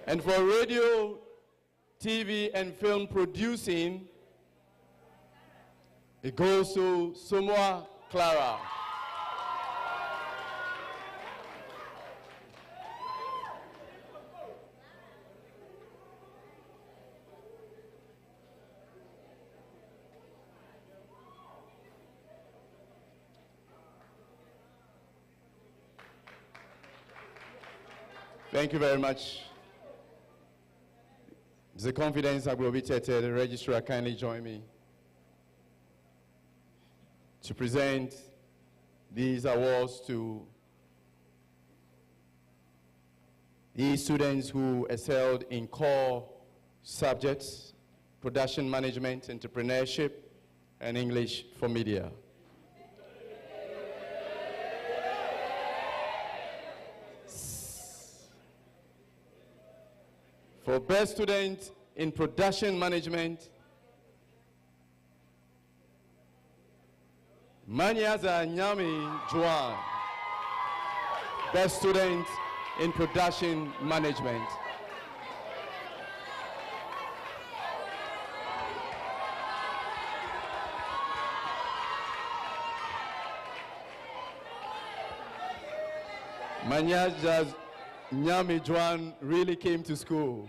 And for radio, TV, and film producing, it goes to Sumwa Clara. Thank you very much. The Confidence Agbobitete, the registrar, kindly join me to present these awards to these students who excelled in core subjects, production management, entrepreneurship, and English for media. For Best Student in Production Management, Manyaza Nyami Juan, best student in production management. Manyaza Nyami Juan really came to school.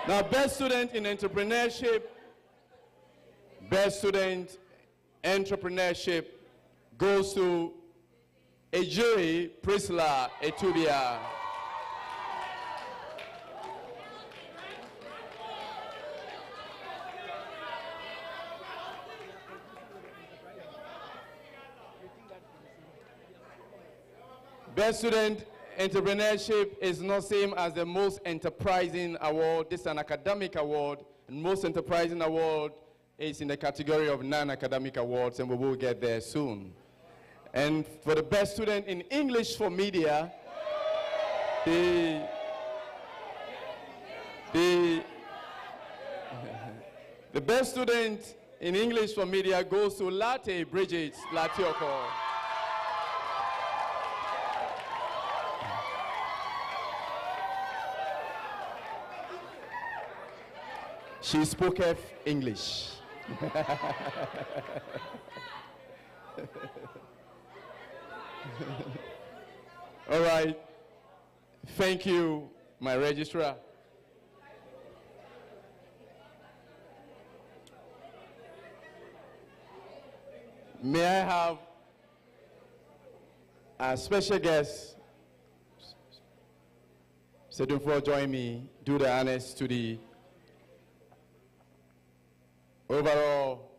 Now, best student in entrepreneurship, best student entrepreneurship goes to Ejiri Priscilla Etubia. Best student entrepreneurship is not same as the most enterprising award. This is an academic award, and most enterprising award is in the category of non-academic awards, and we will get there soon. And for the best student in English for media, the best student in English for media goes to Latte Bridget Latioko. She speaketh English. All right. Thank you, my registrar. May I have a special guest, Sedunfo, join me, do the honors to the overall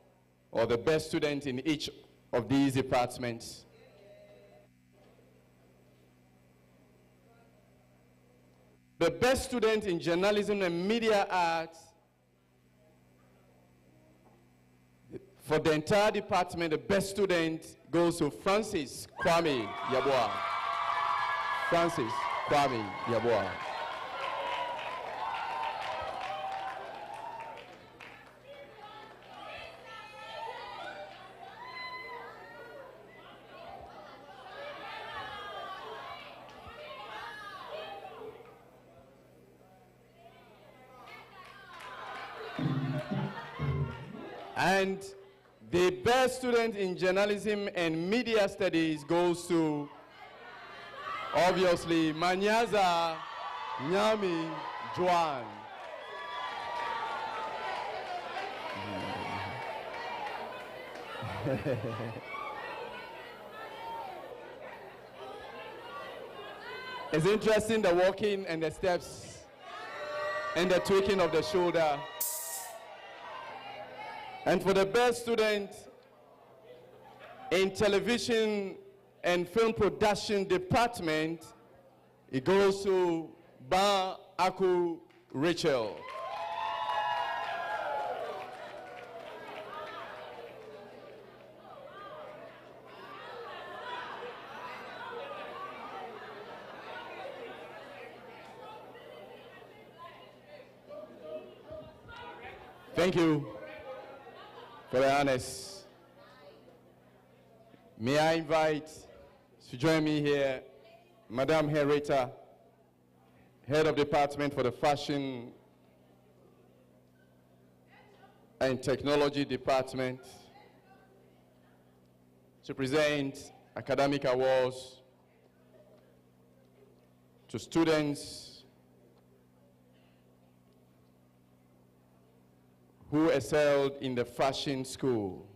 or the best student in each of these departments. The best student in journalism and media arts, for the entire department, the best student goes to Francis Kwame Yaboa. Francis Kwame Yaboa. And the best student in journalism and media studies goes to, obviously, Manyaza Nyami Juan. It's interesting, the walking and the steps and the tweaking of the shoulder. And for the best student in television and film production department, it goes to Ba Aku Rachel. Thank you for the honors. May I invite to join me here, Madame Henrietta, Head of Department for the Fashion and Technology Department, to present academic awards to students who excelled in the fashion school.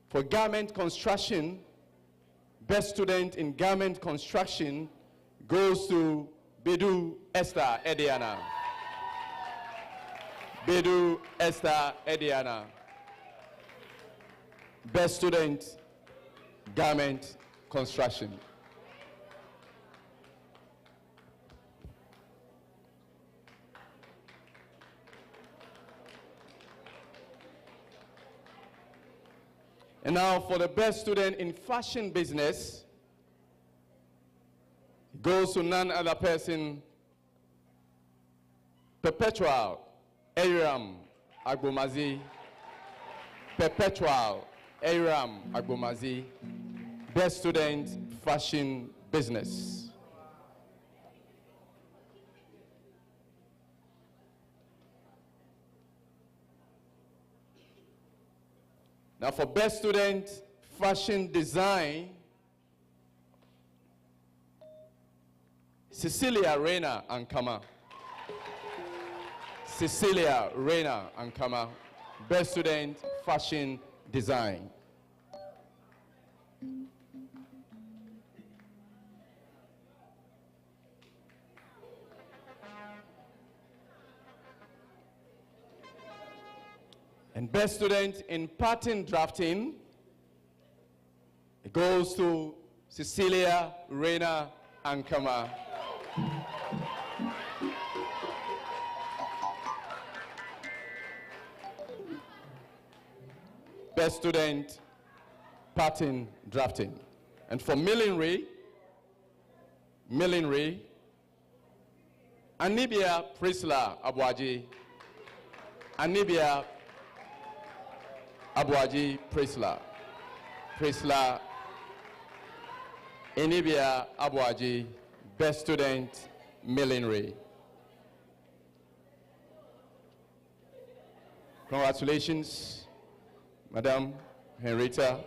For garment construction, best student in garment construction goes to Bedu Esther Ediana. Bedu Esther Ediana. Best student, garment construction. And now for the best student in fashion business, goes to none other person, Perpetual Aram Agbomazi. Perpetual Aram Agbomazi. Best Student, Fashion Business. Now for Best Student, Fashion Design, Cecilia Reina Ankama. Cecilia Reina Ankama, Best Student, Fashion Design. And Best Student in Pattern Drafting, it goes to Cecilia Reina Ankama. Best Student, Pattern Drafting. And for millinery, Anibia Prisla Abwaji. Anibia Abwaji Prisla. Prisla Anibia Abwaji, Best Student, Millinery. Congratulations, Madam Henrietta.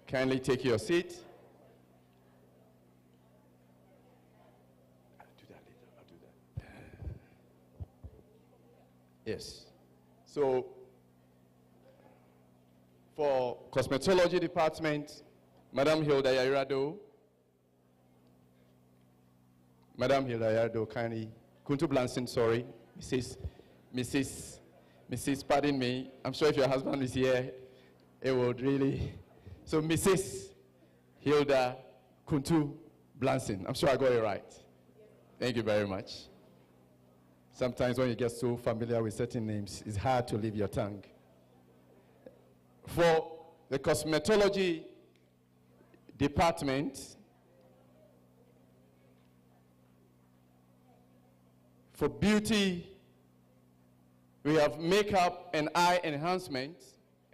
Kindly take your seat. I'll do that later. Yes. So, for cosmetology department, Madam Hilda Yairado. Madam Hilda Yairado, kindly. Kuntu Blanson, sorry. Mrs. Pardon me. I'm sure if your husband is here, it would really. So, Mrs. Hilda Kuntu Blanson. I'm sure I got it right. Thank you very much. Sometimes when you get so familiar with certain names, it's hard to leave your tongue. For the cosmetology department, for beauty, we have makeup and eye enhancement,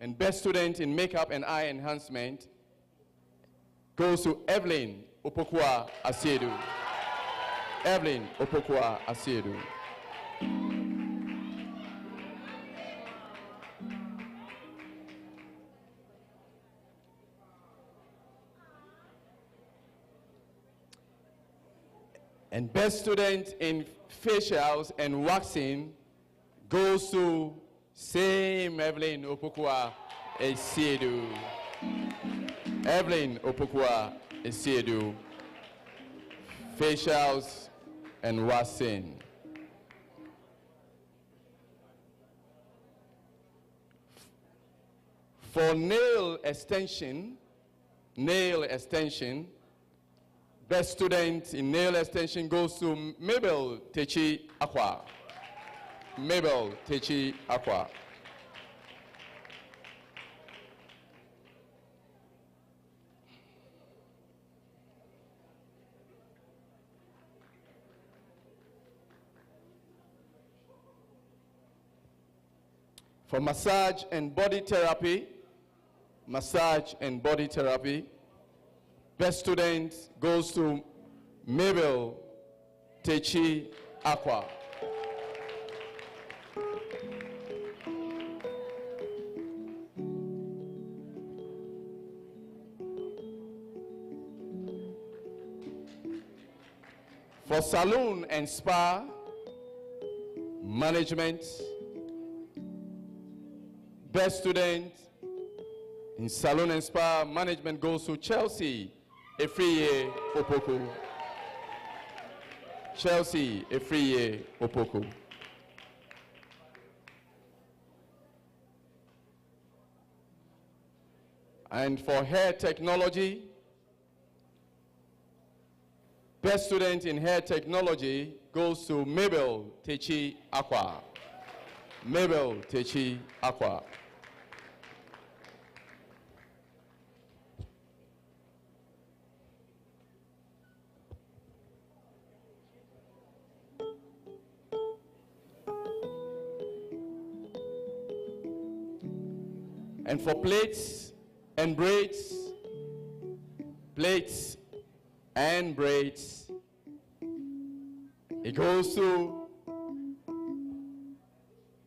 and best student in makeup and eye enhancement goes to Evelyn Opokwa Asiedu. Evelyn Opokwa Asiedu. And best student in facials and waxing goes to same Evelyn Opokwa Asiedu. Evelyn Opokwa Asiedu. Facials and waxing. For nail extension, best student in nail extension goes to Mabel Techi Aqua. Mabel Techi Aqua. For massage and body therapy, best student goes to Mabel Techi Aqua. For salon and spa management, best student in salon and spa management goes to Chelsea Efriye Opoku. Chelsea Efriye Opoku. And for hair technology, best student in hair technology goes to Mabel Techi Aqua. Mabel Techi Aqua. And for plates and braids, it goes to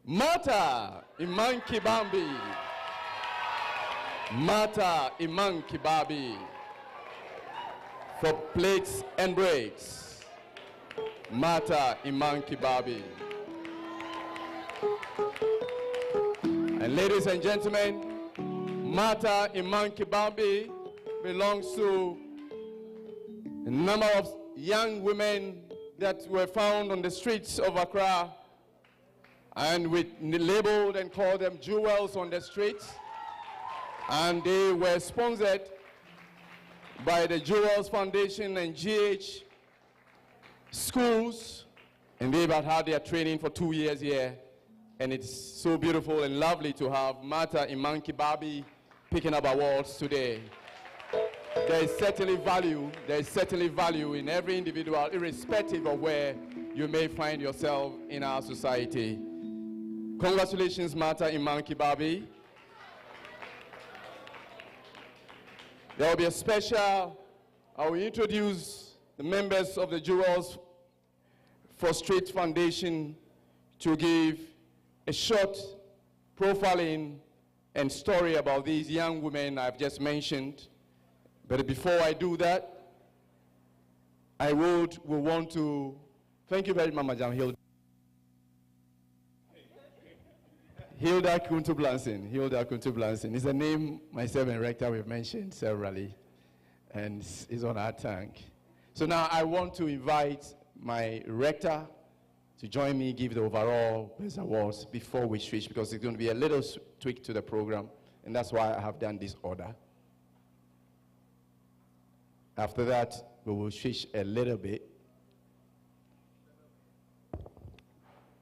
Mata Iman Kibambi. Mata Iman Kibabi. For plates and braids, Mata Iman Kibabi. And ladies and gentlemen, Mata Iman Kibabi belongs to a number of young women that were found on the streets of Accra, and we labeled and called them jewels on the streets. And they were sponsored by the Jewels Foundation and GH schools, and they've had their training for 2 years here. And it's so beautiful and lovely to have Mata Iman Kibabi picking up awards today. There is certainly value in every individual, irrespective of where you may find yourself in our society. Congratulations, Mata Iman Kibabi. There will be a special, I will introduce the members of the Jewels for Street Foundation to give a short profiling and story about these young women I've just mentioned. But before I do that, I would want to thank you very much, Madam Hilda. Hilda Kuntublansin is a name myself and Rector we've mentioned severally, and it's on our tongue. So now I want to invite my Rector to join me, give the overall best awards before we switch, because it's going to be a little tweak to the program, and that's why I have done this order. After that, we will switch a little bit.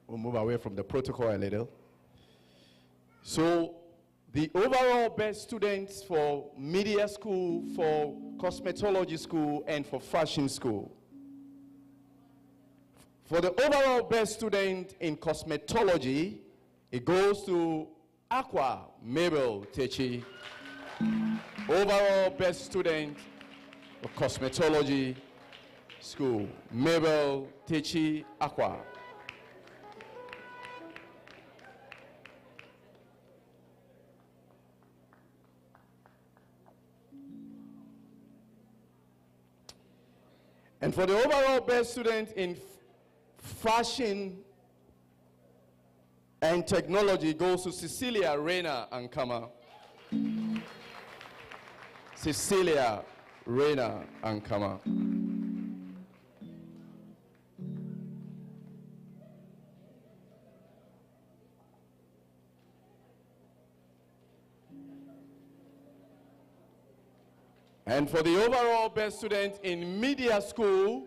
We'll move away from the protocol a little. So the overall best students for media school, for cosmetology school, and for fashion school. For the overall best student in cosmetology, it goes to Aqua Mabel Techi. Overall best student for cosmetology school, Mabel Techi Aqua. And for the overall best student in fashion and technology goes to Cecilia Reina Ankama. Cecilia Reina Ankama. And for the overall best student in media school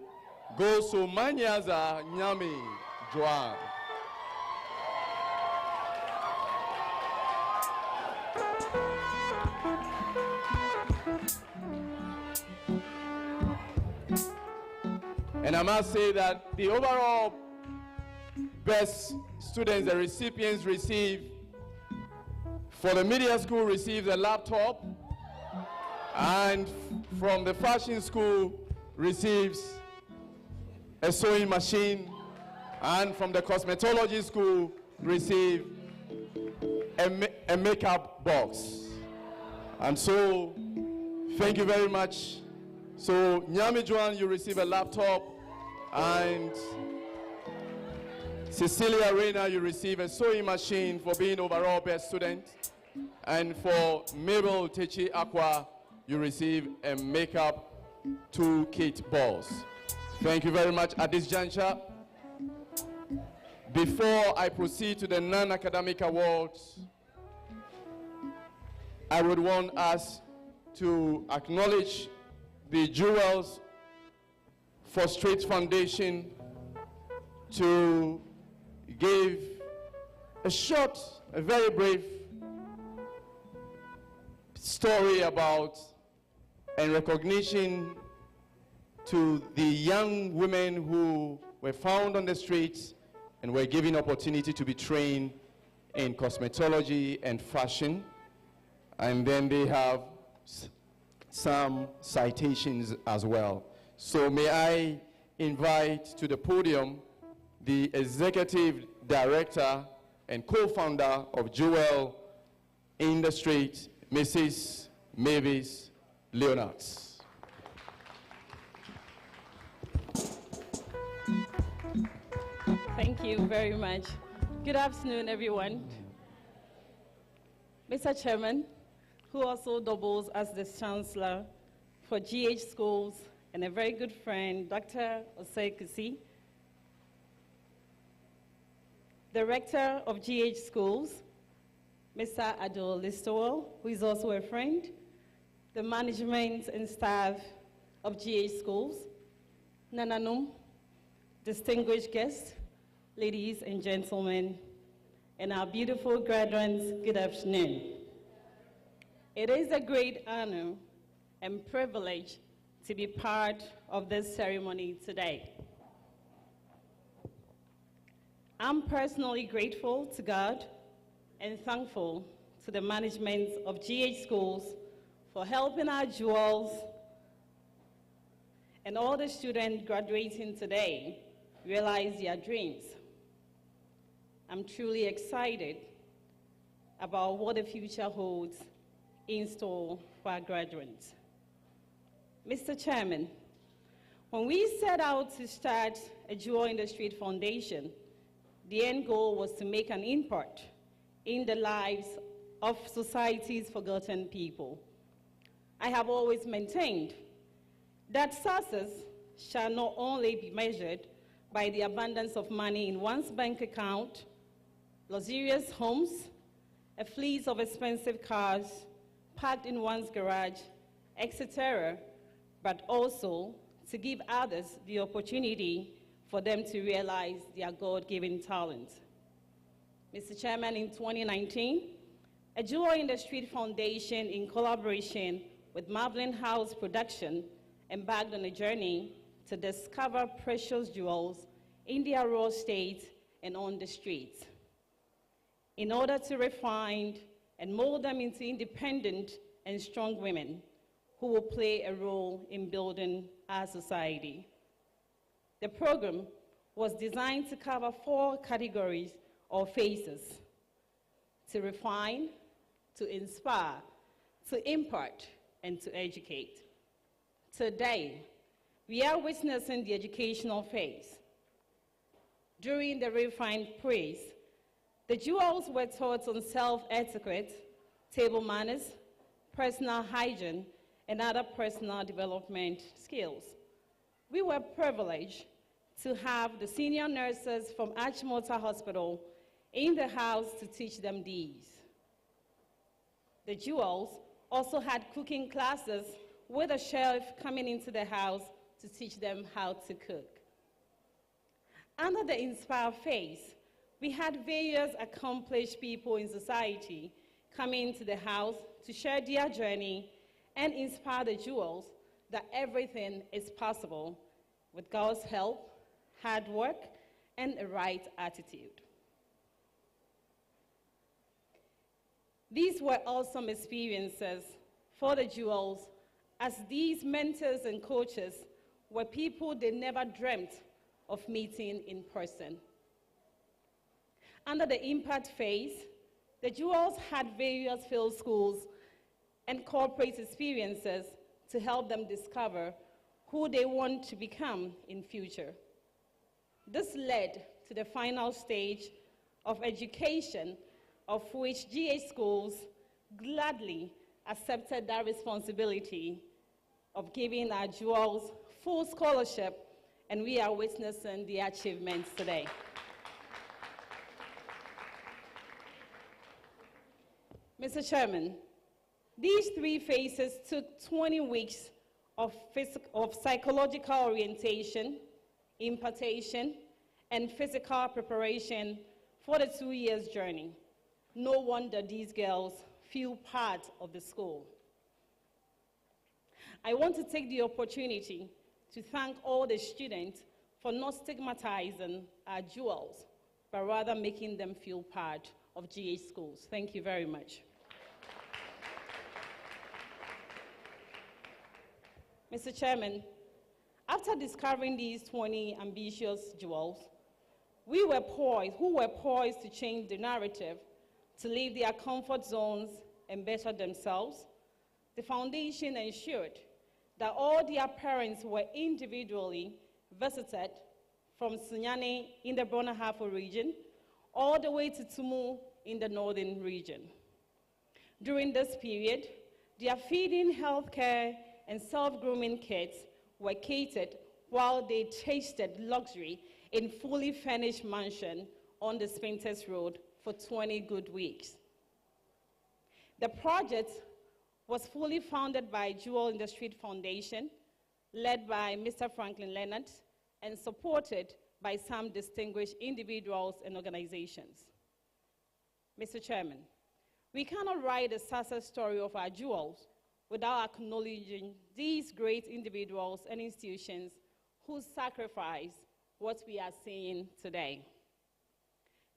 goes to Manyaza Nyami Joan. And I must say that the overall best students, the recipients receive, for the media school receives a laptop, and from the fashion school receives a sewing machine, and from the cosmetology school receive a makeup box. And so, thank you very much. So, Nyami Joan, you receive a laptop, and Cecilia Reina, you receive a sewing machine for being overall best student. And for Mabel Techi Aqua, you receive a makeup toolkit balls. Thank you very much. At this juncture, before I proceed to the non-academic awards, I would want us to acknowledge the Jewels for Street Foundation to give a short, a very brief story about and recognition to the young women who were found on the streets and were given opportunity to be trained in cosmetology and fashion. and then they have some citations as well. So may I invite to the podium the Executive Director and co-founder of Jewel in the Street, Mrs. Mavis Leonards. Thank you very much. Good afternoon, everyone. Mr. Chairman, who also doubles as the Chancellor for GH Schools, and a very good friend, Dr. Osei Kusi, the Rector of GH Schools, Mr. Adol Listowell, who is also a friend, the management and staff of GH Schools, Nananum, distinguished guests, ladies and gentlemen, and our beautiful graduates, good afternoon. It is a great honor and privilege to be part of this ceremony today. I'm personally grateful to God and thankful to the management of GH Schools for helping our jewels and all the students graduating today realize their dreams. I'm truly excited about what the future holds in store for our graduates. Mr. Chairman, when we set out to start a Jewel in the Street Foundation, the end goal was to make an impact in the lives of society's forgotten people. I have always maintained that success shall not only be measured by the abundance of money in one's bank account, luxurious homes, a fleet of expensive cars parked in one's garage, etc., but also to give others the opportunity for them to realize their God-given talents. Mr. Chairman, in 2019, a Jewel in the Street Foundation, in collaboration with Marvelin House Production, embarked on a journey to discover precious jewels in their raw state and on the streets, in order to refine and mold them into independent and strong women who will play a role in building our society. The program was designed to cover 4 categories or phases: to refine, to inspire, to impart, and to educate. Today, we are witnessing the educational phase. During the refined phase, the jewels were taught on self-etiquette, table manners, personal hygiene, and other personal development skills. We were privileged to have the senior nurses from Achimota Hospital in the house to teach them these. The jewels also had cooking classes with a chef coming into the house to teach them how to cook. Under the Inspire phase, we had various accomplished people in society coming to the house to share their journey and inspire the jewels that everything is possible with God's help, hard work, and a right attitude. These were awesome experiences for the jewels, as these mentors and coaches were people they never dreamt of meeting in person. Under the impact phase, the jewels had various field schools and corporate experiences to help them discover who they want to become in future. This led to the final stage of education, of which GH Schools gladly accepted that responsibility of giving our jewels full scholarship, and we are witnessing the achievements today. Mr. Chairman, these 3 phases took 20 weeks of psychological orientation, impartation, and physical preparation for the 2 years journey. No wonder these girls feel part of the school. I want to take the opportunity to thank all the students for not stigmatizing our jewels, but rather making them feel part of GH Schools. Thank you very much. Mr. Chairman, after discovering these 20 ambitious jewels, who were poised to change the narrative, to leave their comfort zones and better themselves, the foundation ensured that all their parents were individually visited from Sunyani in the Brona-Hafo region all the way to Tumu in the northern region. During this period, their feeding, healthcare, and self-grooming kits were catered while they tasted luxury in fully furnished mansion on the Spintex Road for 20 good weeks. The project was fully funded by Jewel in the Street Foundation, led by Mr. Franklin Leonard, and supported by some distinguished individuals and organizations. Mr. Chairman, we cannot write the success story of our jewels without acknowledging these great individuals and institutions who sacrifice what we are seeing today.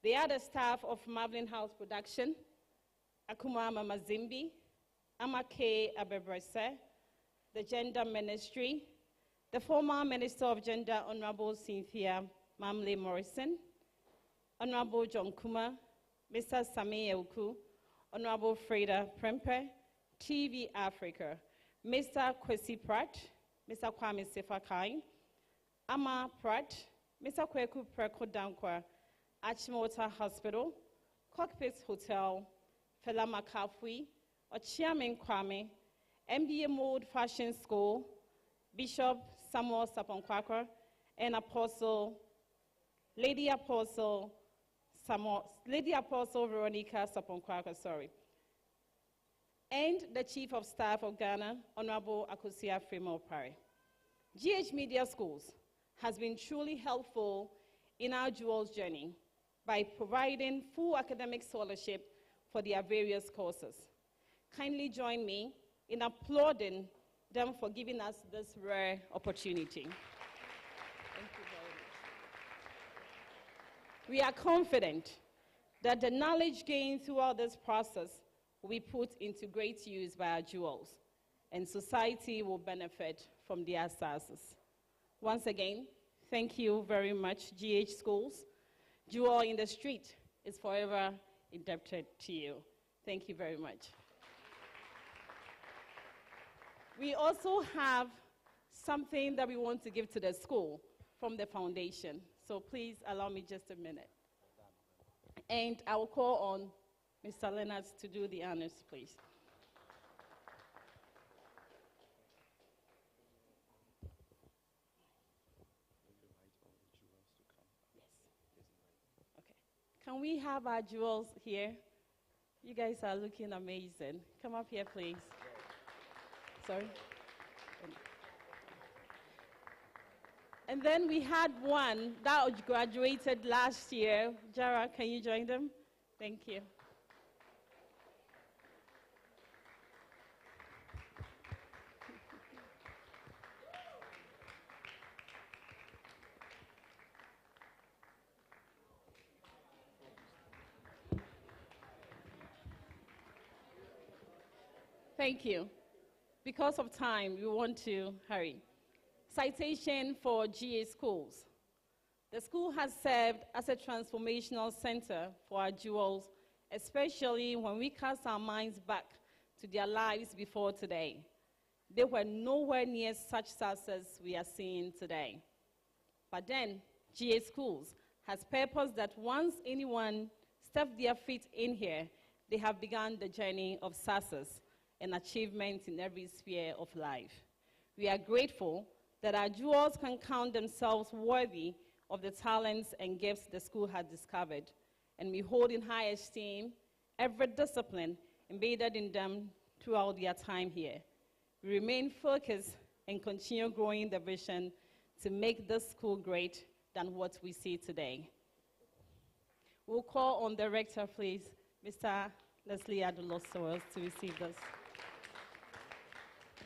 They are the staff of Marvin House Production, Akuma Mamazimbi, Amake Abebrese, the Gender Ministry, the former Minister of Gender, Honorable Cynthia Mamle Morrison, Honorable John Kuma, Mr. Sami Euku, Honorable Freda Prempe, TV Africa, Mr. Kwesi Pratt, Mr. Kwame Sefakai, Ama Pratt, Mr. Kweku Preko Dankwa, Achimota Hospital, Cockpit Hotel, Fela Makafui, Ochiamen Kwame, MBA Mode Fashion School, Bishop Samuel Saponkwakwa, and Lady Apostle Veronica Saponkwakwa, and the Chief of Staff of Ghana, Honorable Akosia Fremo Pare. GH Media Schools has been truly helpful in our Jewels journey by providing full academic scholarship for their various courses. Kindly join me in applauding them for giving us this rare opportunity. Thank you very much. We are confident that the knowledge gained throughout this process will be put into great use by our jewels, and society will benefit from their success. Once again, thank you very much, GH Schools. Jewel in the Street is forever indebted to you. Thank you very much. We also have something that we want to give to the school from the foundation. So please allow me just a minute. And I will call on Mr. Leonard to do the honors, please. Yes. Okay. Can we have our jewels here? You guys are looking amazing. Come up here, please. Sorry. And then we had one that graduated last year. Jara, can you join them? Thank you. Thank you. Because of time, we want to hurry. Citation for GA Schools. The school has served as a transformational center for our jewels, especially when we cast our minds back to their lives before today. They were nowhere near such success we are seeing today. But then, GA Schools has purpose that once anyone steps their feet in here, they have begun the journey of success and achievement in every sphere of life. We are grateful that our jewels can count themselves worthy of the talents and gifts the school has discovered, and we hold in high esteem every discipline embedded in them throughout their time here. We remain focused and continue growing the vision to make this school great than what we see today. We'll call on the rector, please, Mr. Leslie Adulos, to receive this.